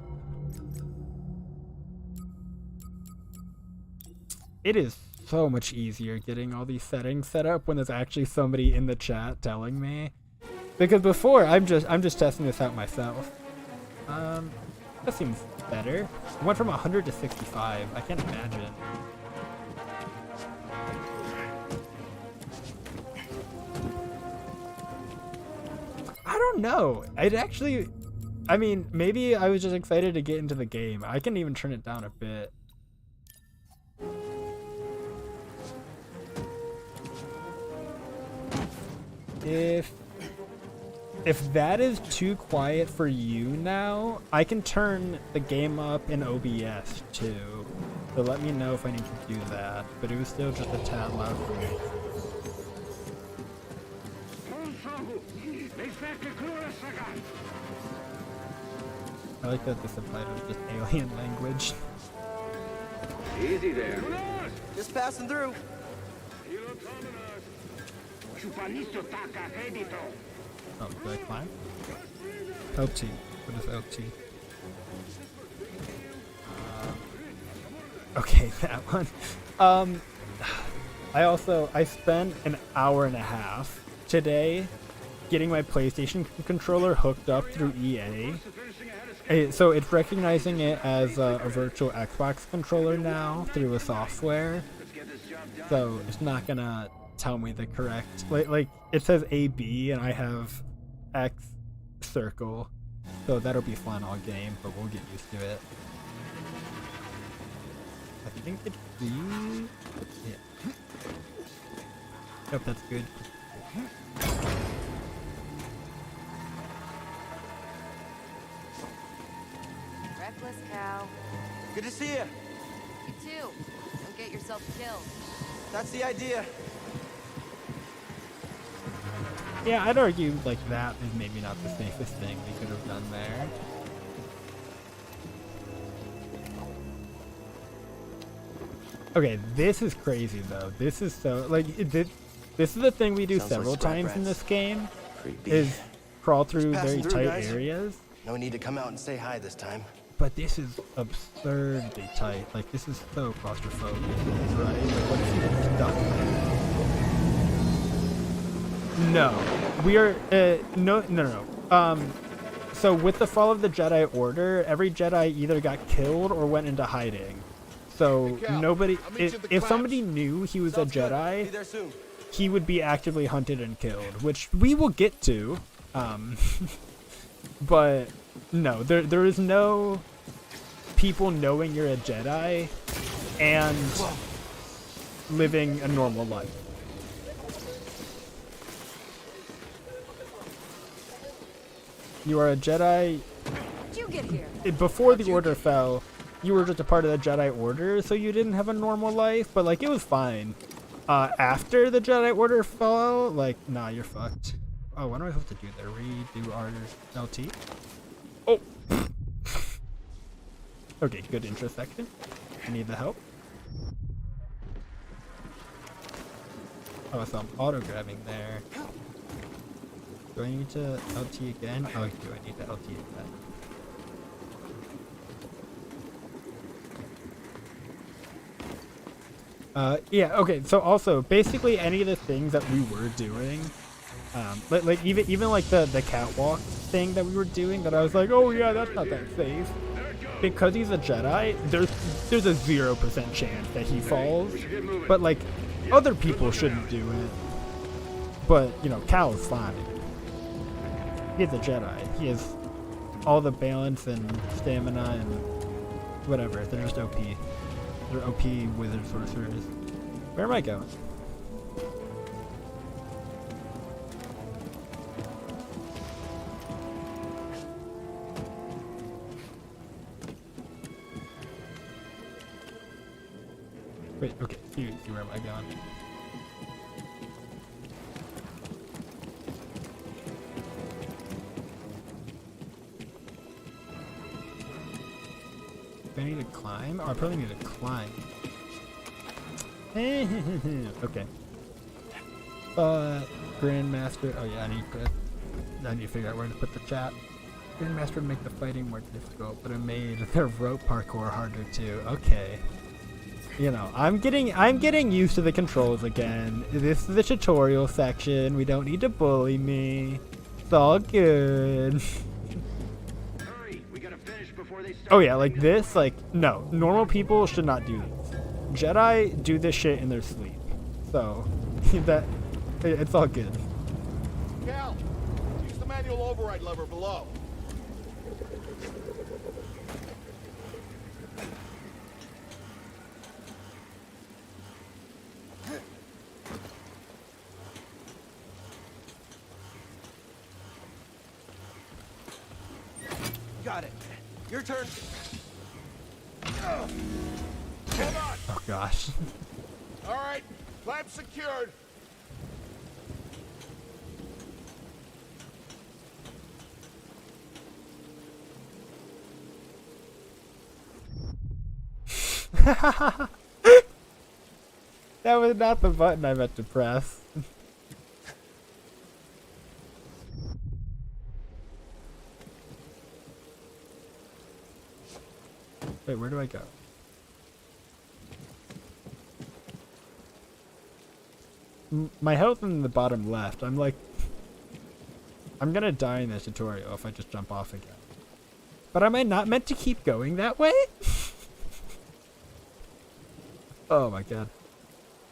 [SPEAKER 1] It is so much easier getting all these settings set up when there's actually somebody in the chat telling me. Because before I'm just testing this out myself. That seems better. It went from 100 to 65. I can't imagine. I don't know. It actually, I mean, maybe I was just excited to get into the game. I can even turn it down a bit. If that is too quiet for you now, I can turn the game up in OBS too. So let me know if I need to do that. But it was still just a tad loud for me. I like that the subtitle is just alien language.
[SPEAKER 6] Easy there.
[SPEAKER 5] Just passing through.
[SPEAKER 1] Oh, did I climb? LT. What is LT? Okay, that one. I spent an hour and a half today getting my PlayStation controller hooked up through EA. So it's recognizing it as a virtual Xbox controller now through a software. So it's not gonna tell me the correct, like it says AB and I have X circle, so that'll be fun all game, but we'll get used to it. I think it's B. Yeah. Yep, that's good.
[SPEAKER 8] Reckless cow.
[SPEAKER 5] Good to see you.
[SPEAKER 8] You too. Don't get yourself killed.
[SPEAKER 5] That's the idea.
[SPEAKER 1] Yeah, I'd argue like that is maybe not the safest thing we could have done there. Okay, this is crazy though. This is so like this is the thing we do
[SPEAKER 5] Sounds
[SPEAKER 1] several
[SPEAKER 5] like scrap
[SPEAKER 1] times in
[SPEAKER 5] rats.
[SPEAKER 1] this game.
[SPEAKER 5] Creepy.
[SPEAKER 1] Is crawl through
[SPEAKER 5] Just
[SPEAKER 1] very
[SPEAKER 5] passing through,
[SPEAKER 1] tight
[SPEAKER 5] guys.
[SPEAKER 1] areas.
[SPEAKER 5] No need to come out and say hi this time.
[SPEAKER 1] But this is absurdly tight. Like this is so claustrophobic, right? Like what if you're stuck there? No, we are no. So with the fall of the Jedi Order, every Jedi either got killed or went into hiding. So nobody, if somebody knew he was a Jedi,
[SPEAKER 5] Be there soon.
[SPEAKER 1] he would be actively hunted and killed, which we will get to. But no, there is no people knowing you're a Jedi and living a normal life. You are a Jedi.
[SPEAKER 8] How'd you get here?
[SPEAKER 1] Before the Order fell, you were just a part of the Jedi Order, so you didn't have a normal life, but like it was fine. After the Jedi Order fell, like, nah, you're fucked. Oh, what am I supposed to do there? Redo our LT? Oh! Okay, good introspection. I need the help. Oh, so I'm auto-grabbing there. Do I need to LT again? Oh, do I need to LT again? Yeah, okay, so also, basically any of the things that we were doing, like even like the catwalk thing that we were doing, that I was like, oh yeah, that's not that safe. Because he's a Jedi, there's a 0% chance that he falls, but like, other people shouldn't do it. But, you know, Cal is fine. He's a Jedi. He has all the balance and stamina and whatever. They're just OP. They're OP wizard sorcerers. Where am I going? Wait, okay. See where am I going? Do I need to climb? Oh, I probably need to climb. Okay. Grandmaster. Oh yeah, I need to figure out where to put the chat. Grandmaster would make the fighting more difficult, but it made the rope parkour harder too. Okay. You know, I'm getting used to the controls again. This is the tutorial section. We don't need to bully me. It's all good.
[SPEAKER 6] Hurry, we gotta finish before they start.
[SPEAKER 1] Oh yeah, like this, like, no. Normal people should not do this. Jedi do this shit in their sleep. So, it's all good.
[SPEAKER 3] Cal, use the manual override lever below.
[SPEAKER 5] Got it. Your turn.
[SPEAKER 3] Hold on.
[SPEAKER 1] Oh gosh.
[SPEAKER 3] All right, clamp secured.
[SPEAKER 1] That was not the button I meant to press. Wait, where do I go? My health in the bottom left. I'm like, I'm gonna die in this tutorial if I just jump off again. But am I not meant to keep going that way? Oh my god.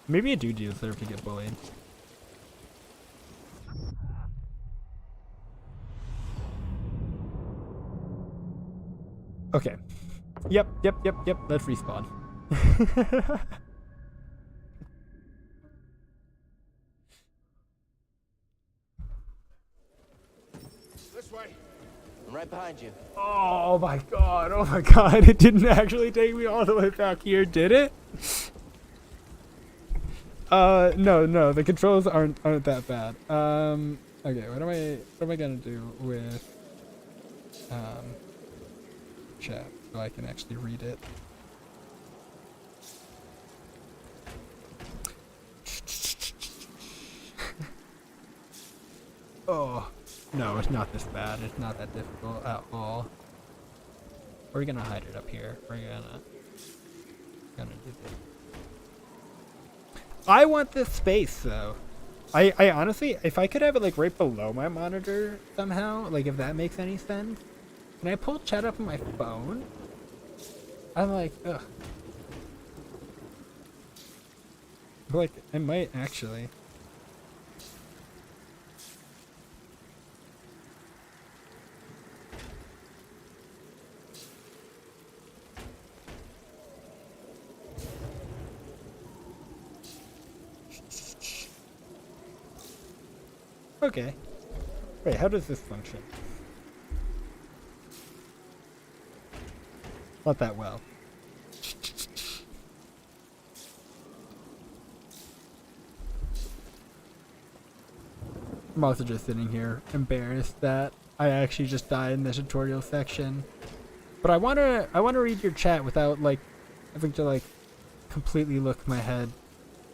[SPEAKER 1] Maybe I do deserve to get bullied. Okay. Yep. Let's respawn.
[SPEAKER 3] This way.
[SPEAKER 5] I'm right behind you.
[SPEAKER 1] Oh my god. It didn't actually take me all the way back here, did it? No, the controls aren't that bad. Okay, what am I gonna do with chat so I can actually read it? Oh, no, it's not this bad. It's not that difficult at all. We're gonna hide it up here. We're gonna do this. I want this space though. I honestly, if I could have it like right below my monitor somehow, like if that makes any sense. Can I pull chat up on my phone? I'm like, ugh. Like, I might actually. Okay. Wait, how does this function? Not that well. I'm also just sitting here embarrassed that I actually just died in the tutorial section. But I wanna read your chat without like having to like completely look my head.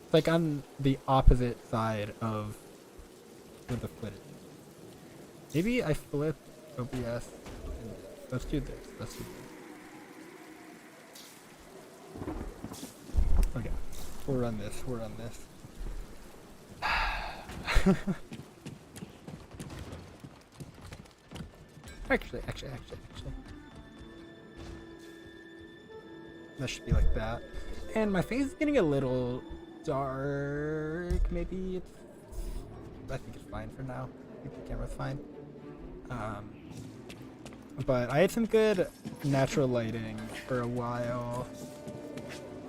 [SPEAKER 1] It's like on the opposite side of where the footage. Maybe I flip OBS. Let's do this. Let's do this. Okay. We'll run this. We'll run this. Actually. That should be like that. And my face is getting a little dark. Maybe it's... I think it's fine for now. I think the camera's fine. But I had some good natural lighting for a while.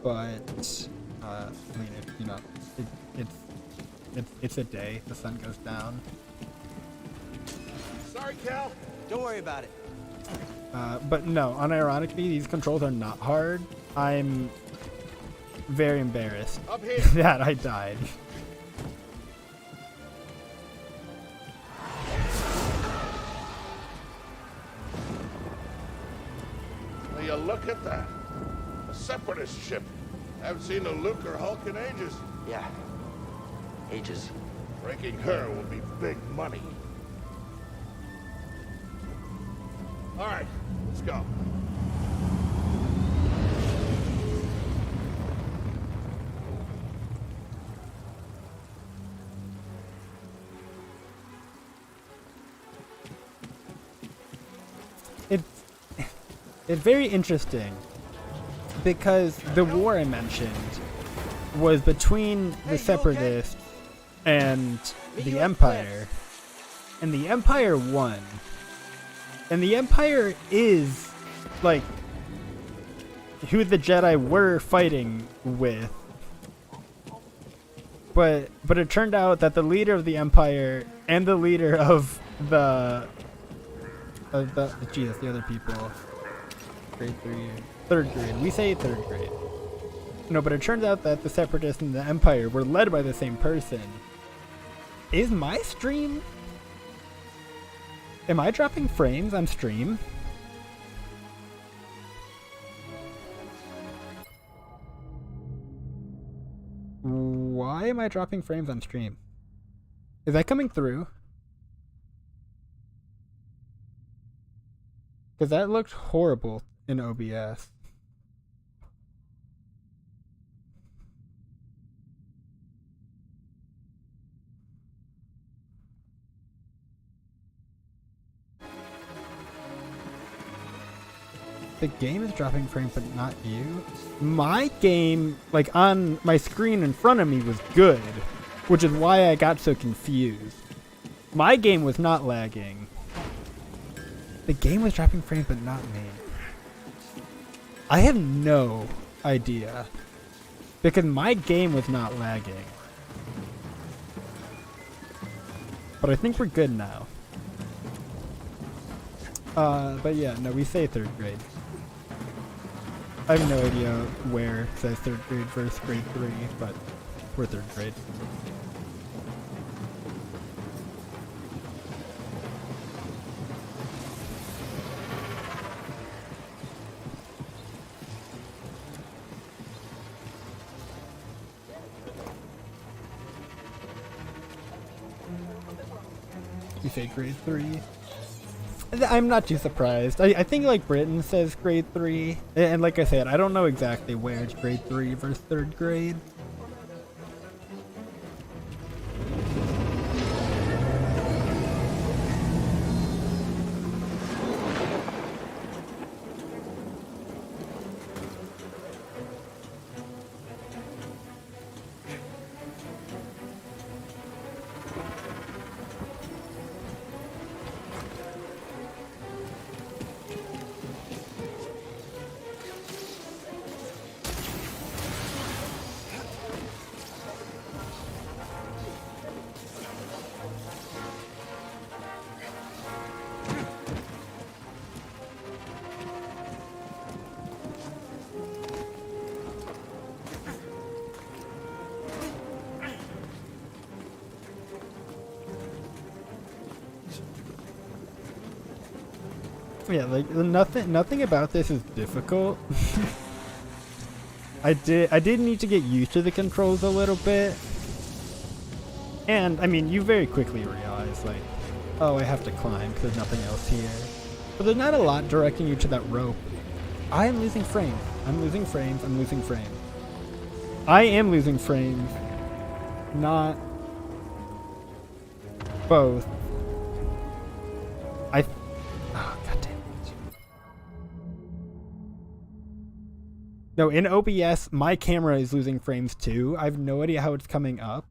[SPEAKER 1] But, I mean, you know, it's a day. The sun goes down.
[SPEAKER 5] Sorry, Cal. Don't worry about it.
[SPEAKER 1] But no, unironically, these controls are not hard. I'm very embarrassed
[SPEAKER 3] Up here.
[SPEAKER 1] that I died.
[SPEAKER 3] Will you look at that? A separatist ship. Haven't seen a Luke or Hulk in ages.
[SPEAKER 5] Yeah. Ages.
[SPEAKER 3] Breaking her will be big money. All right, let's go.
[SPEAKER 1] It's very interesting because the war I mentioned was between the Separatists and the Empire, and the Empire won. And the Empire is like who the Jedi were fighting with. But it turned out that the leader of the Empire and the leader of the other people, grade 3, 3rd grade. We say 3rd grade. No, but it turns out that the Separatists and the Empire were led by the same person. Is my stream... Am I dropping frames on stream? Why am I dropping frames on stream? Is that coming through? Because that looked horrible in OBS. The game is dropping frames, but not you? My game, like on my screen in front of me, was good, which is why I got so confused. My game was not lagging. The game was dropping frames, but not me. I have no idea. Because my game was not lagging. But I think we're good now. But yeah, no, we say 3rd grade. I have no idea where it says 3rd grade versus grade 3, but we're 3rd grade. You say grade 3? I'm not too surprised. I think like Britain says grade 3, and like I said, I don't know exactly where it's grade 3 versus 3rd grade. Yeah, like nothing about this is difficult. I did need to get used to the controls a little bit. And I mean, you very quickly realize like, oh, I have to climb because there's nothing else here. But there's not a lot directing you to that rope. I am losing frames. I'm losing frames. I'm losing frames. I am losing frames. Not both. Oh, god damn it. No, in OBS, my camera is losing frames too. I have no idea how it's coming up.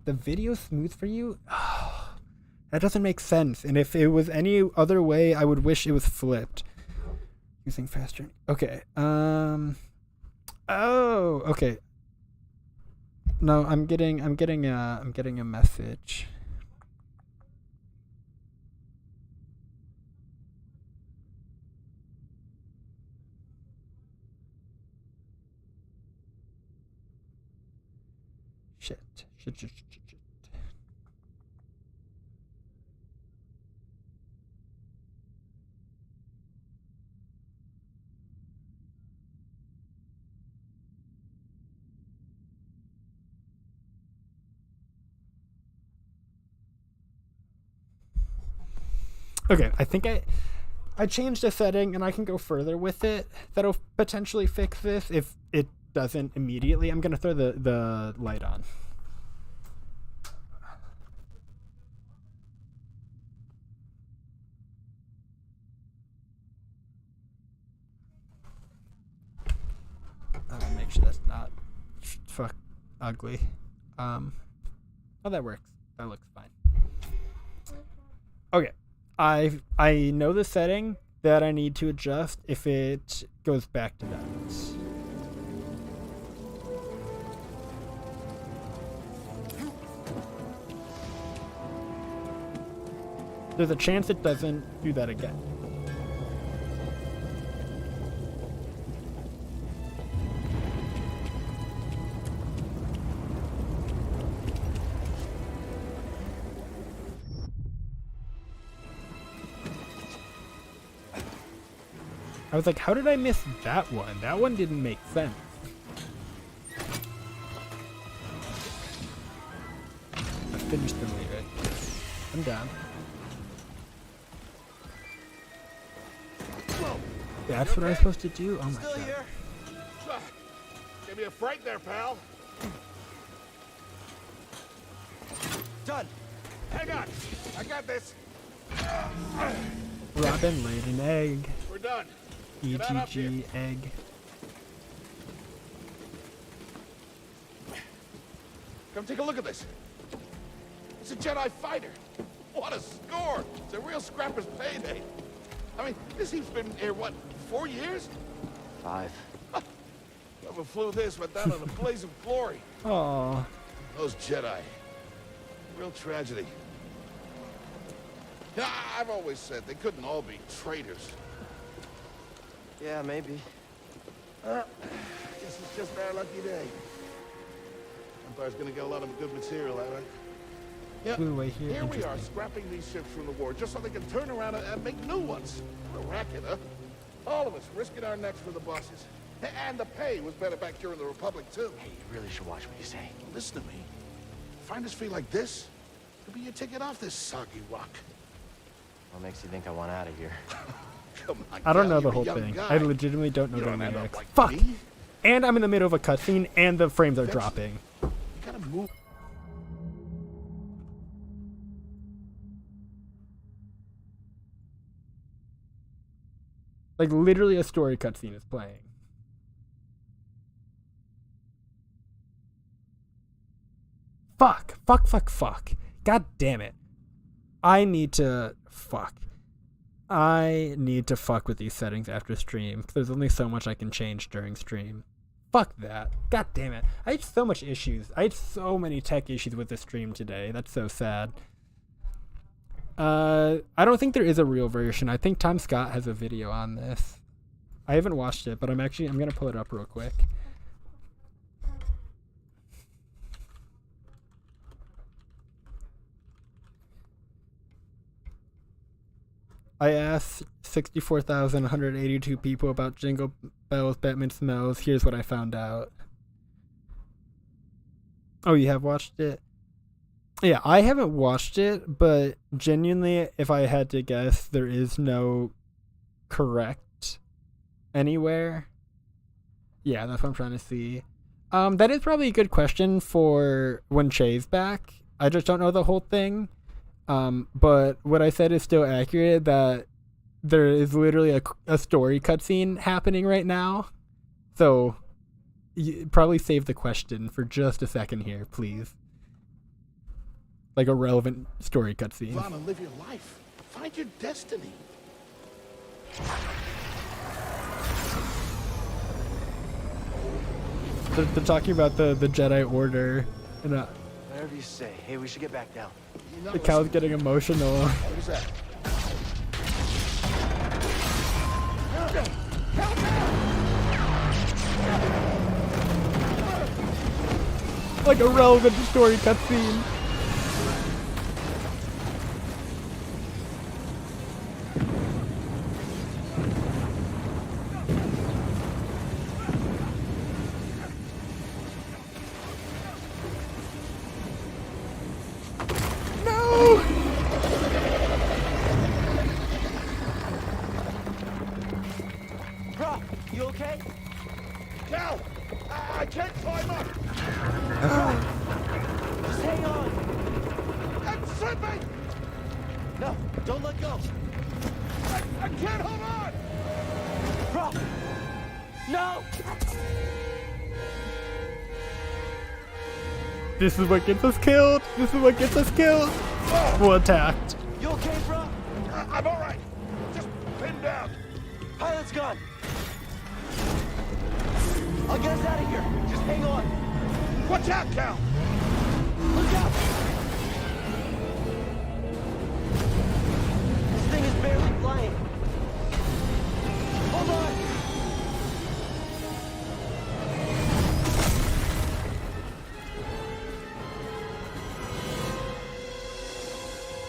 [SPEAKER 1] The video smooth for you? Oh, that doesn't make sense. And if it was any other way, I would wish it was flipped. Using faster. Okay. Oh, okay. No, I'm getting a message. Shit. Okay, I think I changed a setting and I can go further with it. That'll potentially fix this. If it doesn't immediately, I'm gonna throw the light on. I'm gonna make sure that's not ugly. Oh, that works. That looks fine. Okay. I know the setting that I need to adjust if it goes back to that. There's a chance it doesn't do that again. I was like, how did I miss that one? That one didn't make sense. I finished the lead, right? I'm down.
[SPEAKER 3] Whoa.
[SPEAKER 1] That's what I was supposed to do? Oh my god.
[SPEAKER 3] Here. Give me a fright there, pal.
[SPEAKER 5] Done.
[SPEAKER 3] Hang on. I got this.
[SPEAKER 1] Robin laid an egg.
[SPEAKER 3] We're done. Get on up here.
[SPEAKER 1] EGG egg.
[SPEAKER 3] Come take a look at this. It's a Jedi fighter. What a score. It's a real scrapper's payday. I mean, this he's been here, what, 4 years?
[SPEAKER 5] 5.
[SPEAKER 3] Whoever flew this went down in a blaze of glory.
[SPEAKER 1] Aww.
[SPEAKER 3] Those Jedi. Real tragedy. Yeah, I've always said they couldn't all be traitors.
[SPEAKER 5] Yeah, maybe.
[SPEAKER 3] Guess it's just our lucky day. Empire's gonna get a lot of good material out of it. Yeah,
[SPEAKER 1] Flew away here.
[SPEAKER 3] here we are,
[SPEAKER 1] Interesting.
[SPEAKER 3] scrapping these ships from the war just so they can turn around and make new ones. What a racket, huh? All of us risking our necks for the bosses. And the pay was better back during the Republic, too.
[SPEAKER 5] Hey, you really should watch what you say.
[SPEAKER 3] Listen to me. Find us feel like this, could be your ticket off this soggy rock.
[SPEAKER 5] What makes you think I want out of here?
[SPEAKER 3] Come on,
[SPEAKER 1] I don't
[SPEAKER 3] Cal,
[SPEAKER 1] know the
[SPEAKER 3] you're a
[SPEAKER 1] whole
[SPEAKER 3] young
[SPEAKER 1] thing.
[SPEAKER 3] guy.
[SPEAKER 1] I legitimately don't know
[SPEAKER 3] You
[SPEAKER 1] the
[SPEAKER 3] don't end up
[SPEAKER 1] lyrics.
[SPEAKER 3] like
[SPEAKER 1] Fuck!
[SPEAKER 3] me.
[SPEAKER 1] And I'm in the middle of a cutscene and the frames are
[SPEAKER 3] Fix it.
[SPEAKER 1] dropping.
[SPEAKER 3] You gotta move.
[SPEAKER 1] Like literally a story cutscene is playing. Fuck. God damn it. I need to fuck with these settings after stream. 'Cause there's only so much I can change during stream. Fuck that. God damn it. I had so much issues. I had so many tech issues with the stream today. That's so sad. I don't think there is a real version. I think Tom Scott has a video on this. I haven't watched it, but I'm gonna pull it up real quick. I asked 64,182 people about Jingle Bells, Batman Smells. Here's what I found out. Oh, you have watched it? Yeah, I haven't watched it, but genuinely, if I had to guess, there is no correct anywhere. Yeah, that's what I'm trying to see. That is probably a good question for when Che's back. I just don't know the whole thing. But what I said is still accurate, that there is literally a story cutscene happening right now. So, probably save the question for just a second here, please. Like a relevant story cutscene.
[SPEAKER 3] Go on and live your life. Find your destiny.
[SPEAKER 1] They're talking about the Jedi Order. And,
[SPEAKER 5] Whatever you say. Hey, we should get back down.
[SPEAKER 1] the cow's getting emotional.
[SPEAKER 3] What is that?
[SPEAKER 1] Like a relevant story cutscene. No!
[SPEAKER 5] Bro, you okay?
[SPEAKER 3] Cal! I can't climb up!
[SPEAKER 5] Just hang on.
[SPEAKER 3] I'm slipping!
[SPEAKER 5] No, don't let go.
[SPEAKER 3] I can't hold on!
[SPEAKER 5] Bro! No!
[SPEAKER 1] This is what gets us killed. This is what gets us killed. Well attacked.
[SPEAKER 5] You okay, bro?
[SPEAKER 3] I'm all right. Just pinned down.
[SPEAKER 5] Pilot's gone. I'll get us out of here. Just hang on.
[SPEAKER 3] Watch out, Cal!
[SPEAKER 5] Look out! This thing is barely flying. Hold on!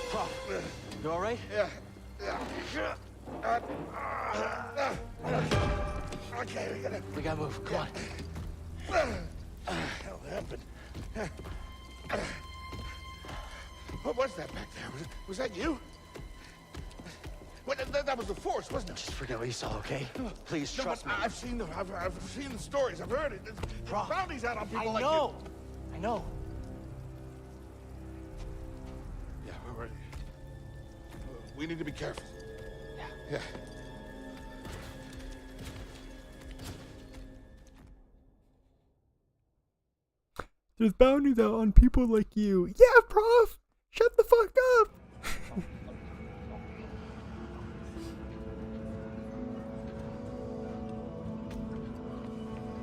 [SPEAKER 5] Prof, you all right?
[SPEAKER 3] Yeah. Okay,
[SPEAKER 5] We gotta move. Come on.
[SPEAKER 3] hell happened? What was that back there? Was that you? Well, that was the Force, wasn't it?
[SPEAKER 5] Just forget what you saw, okay? Please
[SPEAKER 3] No,
[SPEAKER 5] trust me.
[SPEAKER 3] I've seen the stories. I've heard it. There's
[SPEAKER 5] Prof,
[SPEAKER 3] bounties out on people
[SPEAKER 5] I
[SPEAKER 3] like
[SPEAKER 5] know.
[SPEAKER 3] you.
[SPEAKER 5] I know.
[SPEAKER 3] Yeah, we're ready. We need to be careful. Yeah.
[SPEAKER 1] There's bounties out on people like you. Yeah, prof! Shut the fuck up!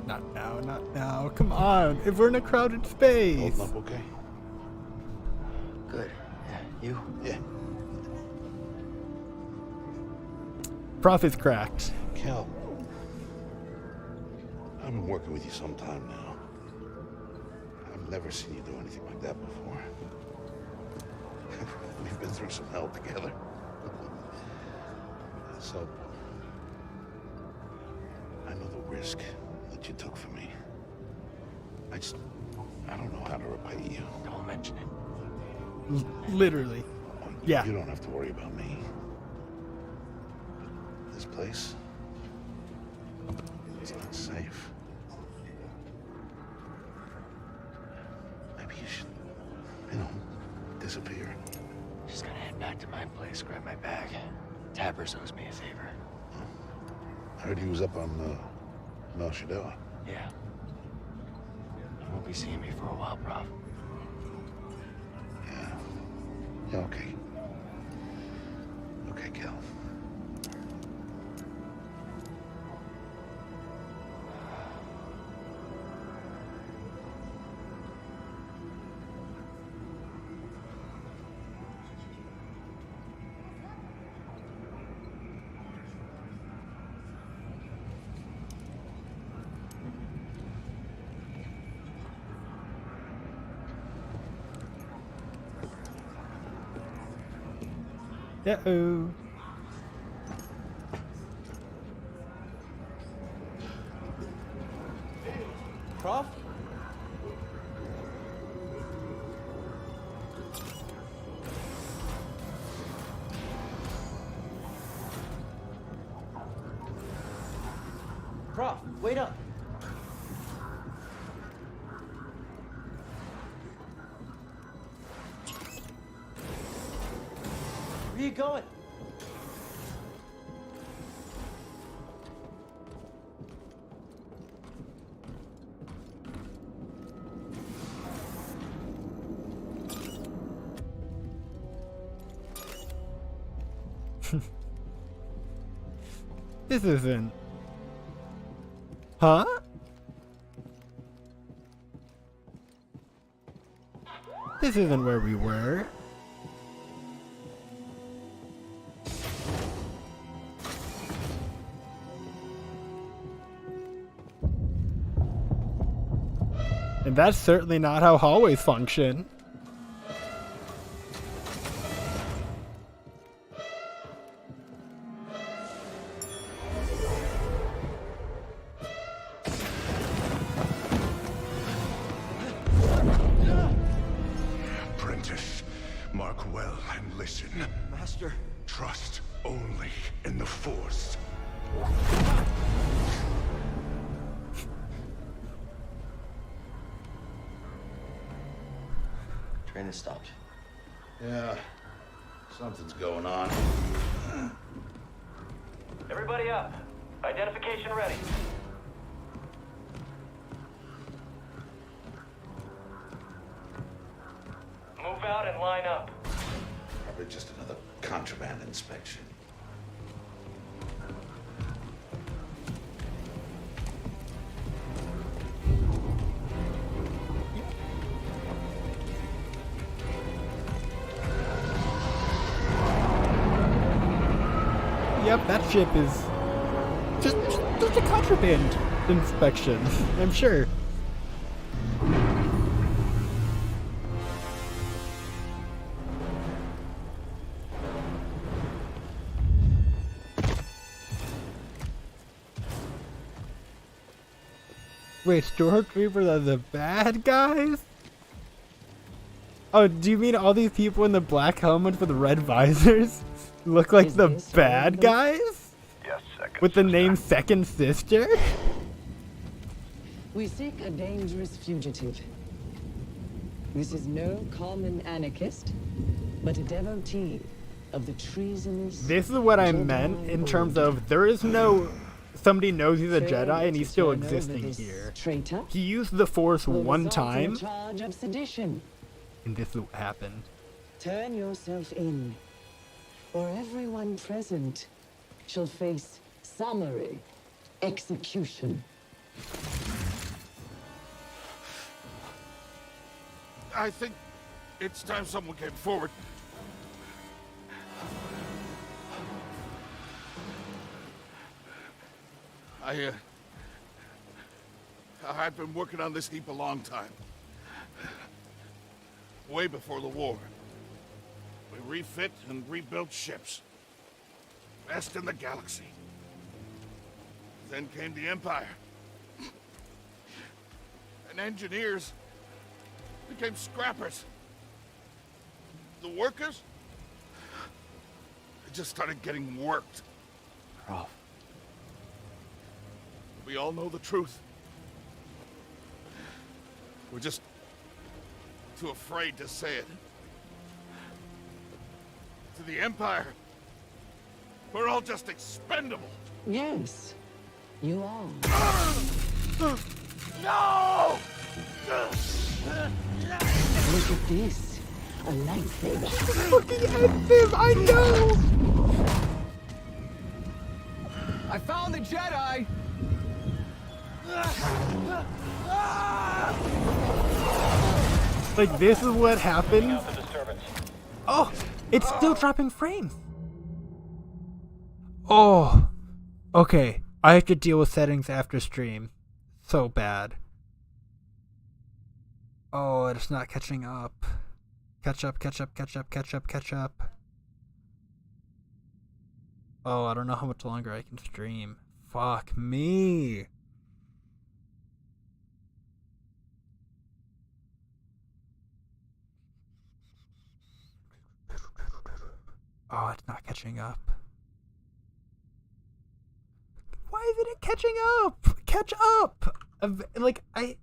[SPEAKER 1] Not now, not now. Come on. If we're in a crowded space.
[SPEAKER 3] Holding up okay?
[SPEAKER 5] Good. Yeah, you?
[SPEAKER 3] Yeah.
[SPEAKER 1] Prof is cracked.
[SPEAKER 3] Cal, I've been working with you some time now. I've never seen you do anything like that before. We've been through some hell together. So, I know the risk that you took for me. I don't know how to repay you.
[SPEAKER 5] Don't mention it.
[SPEAKER 1] Literally. Yeah.
[SPEAKER 3] You don't have to worry about me. But this place is not safe. Maybe you should, disappear.
[SPEAKER 5] Just gotta head back to my place, grab my bag. Tappers owes me a favor.
[SPEAKER 3] I heard he was up on Mel Shadella.
[SPEAKER 5] Yeah. You won't be seeing me for a while, Prof.
[SPEAKER 3] Yeah, okay. Okay, Cal.
[SPEAKER 1] Uh-oh.
[SPEAKER 9] Prof? Prof, wait up. Where are you going?
[SPEAKER 1] This isn't. Huh? This isn't where we were. And that's certainly not how hallways function.
[SPEAKER 7] Apprentice, mark well and listen.
[SPEAKER 9] Master.
[SPEAKER 7] Trust only in the Force.
[SPEAKER 5] Train has stopped.
[SPEAKER 3] Yeah, something's going on.
[SPEAKER 9] Everybody up. Identification ready. Move out and line up.
[SPEAKER 3] Probably just another contraband inspection.
[SPEAKER 1] Yep, that ship is just a contraband inspection, I'm sure. Wait, Stormtroopers are the bad guys? Oh, do you mean all these people in the black helmets with red visors look like the bad guys?
[SPEAKER 7] Yes, second.
[SPEAKER 1] With the name Second Sister?
[SPEAKER 10] We seek a dangerous fugitive. This is no common anarchist, but a devotee of the treasonous...
[SPEAKER 1] This is what I meant in terms of there is no... Somebody knows he's a Jedi and he's still existing here.
[SPEAKER 10] Traitor
[SPEAKER 1] He used the Force one time,
[SPEAKER 10] charge of sedition.
[SPEAKER 1] and this is what happened.
[SPEAKER 10] Turn yourself in, or everyone present shall face summary execution.
[SPEAKER 3] I think it's time someone came forward. I've been working on this heap a long time. Way before the war. We refit and rebuilt ships. Best in the galaxy. Then came the Empire. And engineers became scrappers. The workers, they just started getting worked.
[SPEAKER 5] Prof.
[SPEAKER 3] We all know the truth. We're just too afraid to say it. To the Empire, we're all just expendable.
[SPEAKER 10] Yes, you are.
[SPEAKER 3] No!
[SPEAKER 10] Look at this, a lightsaber.
[SPEAKER 1] Fucking end him, I know!
[SPEAKER 9] I found the Jedi!
[SPEAKER 1] Like, this is what happened. Oh, it's still dropping frames. Oh, okay. I have to deal with settings after stream. So bad. Oh, it's not catching up. Catch up, catch up, catch up, catch up, catch up. Oh, I don't know how much longer I can stream. Fuck me. Oh, it's not catching up. Why isn't it catching up? Catch up! Like, I...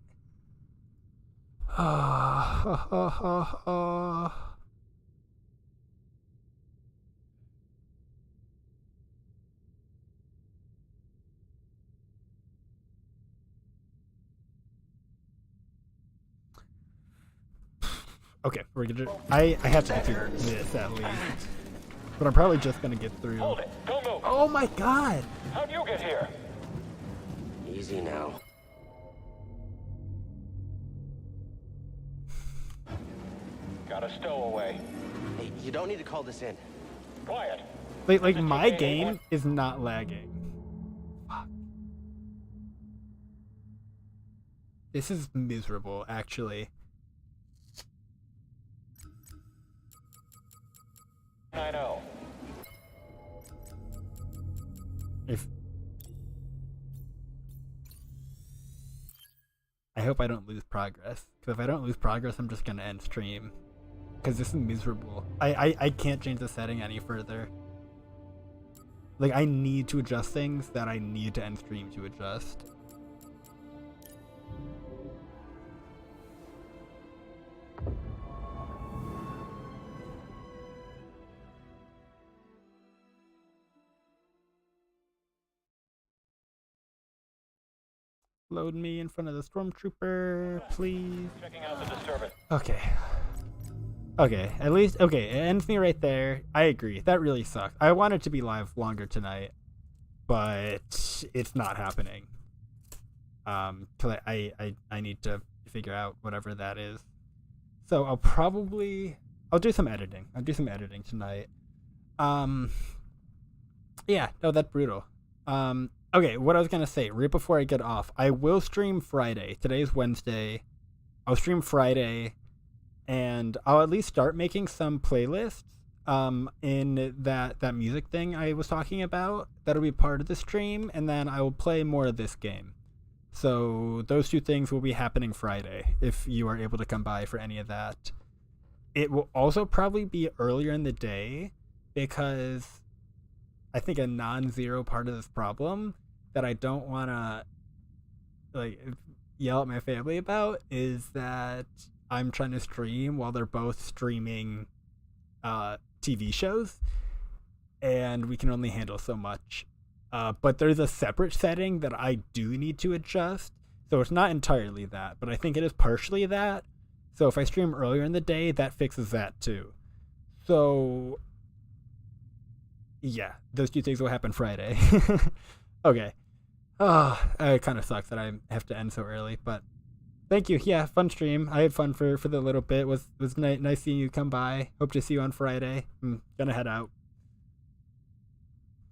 [SPEAKER 1] Okay, we're gonna... I have to get through this at least. But I'm probably just gonna get through...
[SPEAKER 9] Hold it. Don't move.
[SPEAKER 1] Oh my god!
[SPEAKER 9] How'd you get here?
[SPEAKER 5] Easy now.
[SPEAKER 9] Got a stowaway.
[SPEAKER 5] Hey, you don't need to call this in.
[SPEAKER 9] Quiet.
[SPEAKER 1] Like my game is not lagging. Fuck. This is miserable, actually.
[SPEAKER 9] I know.
[SPEAKER 1] I hope I don't lose progress. Because if I don't lose progress, I'm just gonna end stream. Because this is miserable. I can't change the setting any further. Like, I need to adjust things that I need to end stream to adjust. Load me in front of the stormtrooper, please.
[SPEAKER 9] Checking out the disturbance.
[SPEAKER 1] Okay. Okay, at least, okay, it ends me right there. I agree. That really sucks. I wanted to be live longer tonight, but it's not happening. Cause I need to figure out whatever that is. So I'll do some editing. I'll do some editing tonight. Yeah, no, that's brutal. Okay, what I was gonna say, right before I get off, I will stream Friday. Today's Wednesday. I'll stream Friday, and I'll at least start making some playlists in that music thing I was talking about. That'll be part of the stream, and then I will play more of this game. So those two things will be happening Friday, if you are able to come by for any of that. It will also probably be earlier in the day, because I think a non-zero part of this problem that I don't want to like yell at my family about is that I'm trying to stream while they're both streaming TV shows, and we can only handle so much. But there's a separate setting that I do need to adjust, so it's not entirely that, but I think it is partially that. So if I stream earlier in the day, that fixes that too. So yeah, those two things will happen Friday. Okay. It kind of sucks that I have to end so early, but thank you. Yeah, fun stream. I had fun for the little bit. Was nice seeing you come by. Hope to see you on Friday. I'm gonna head out.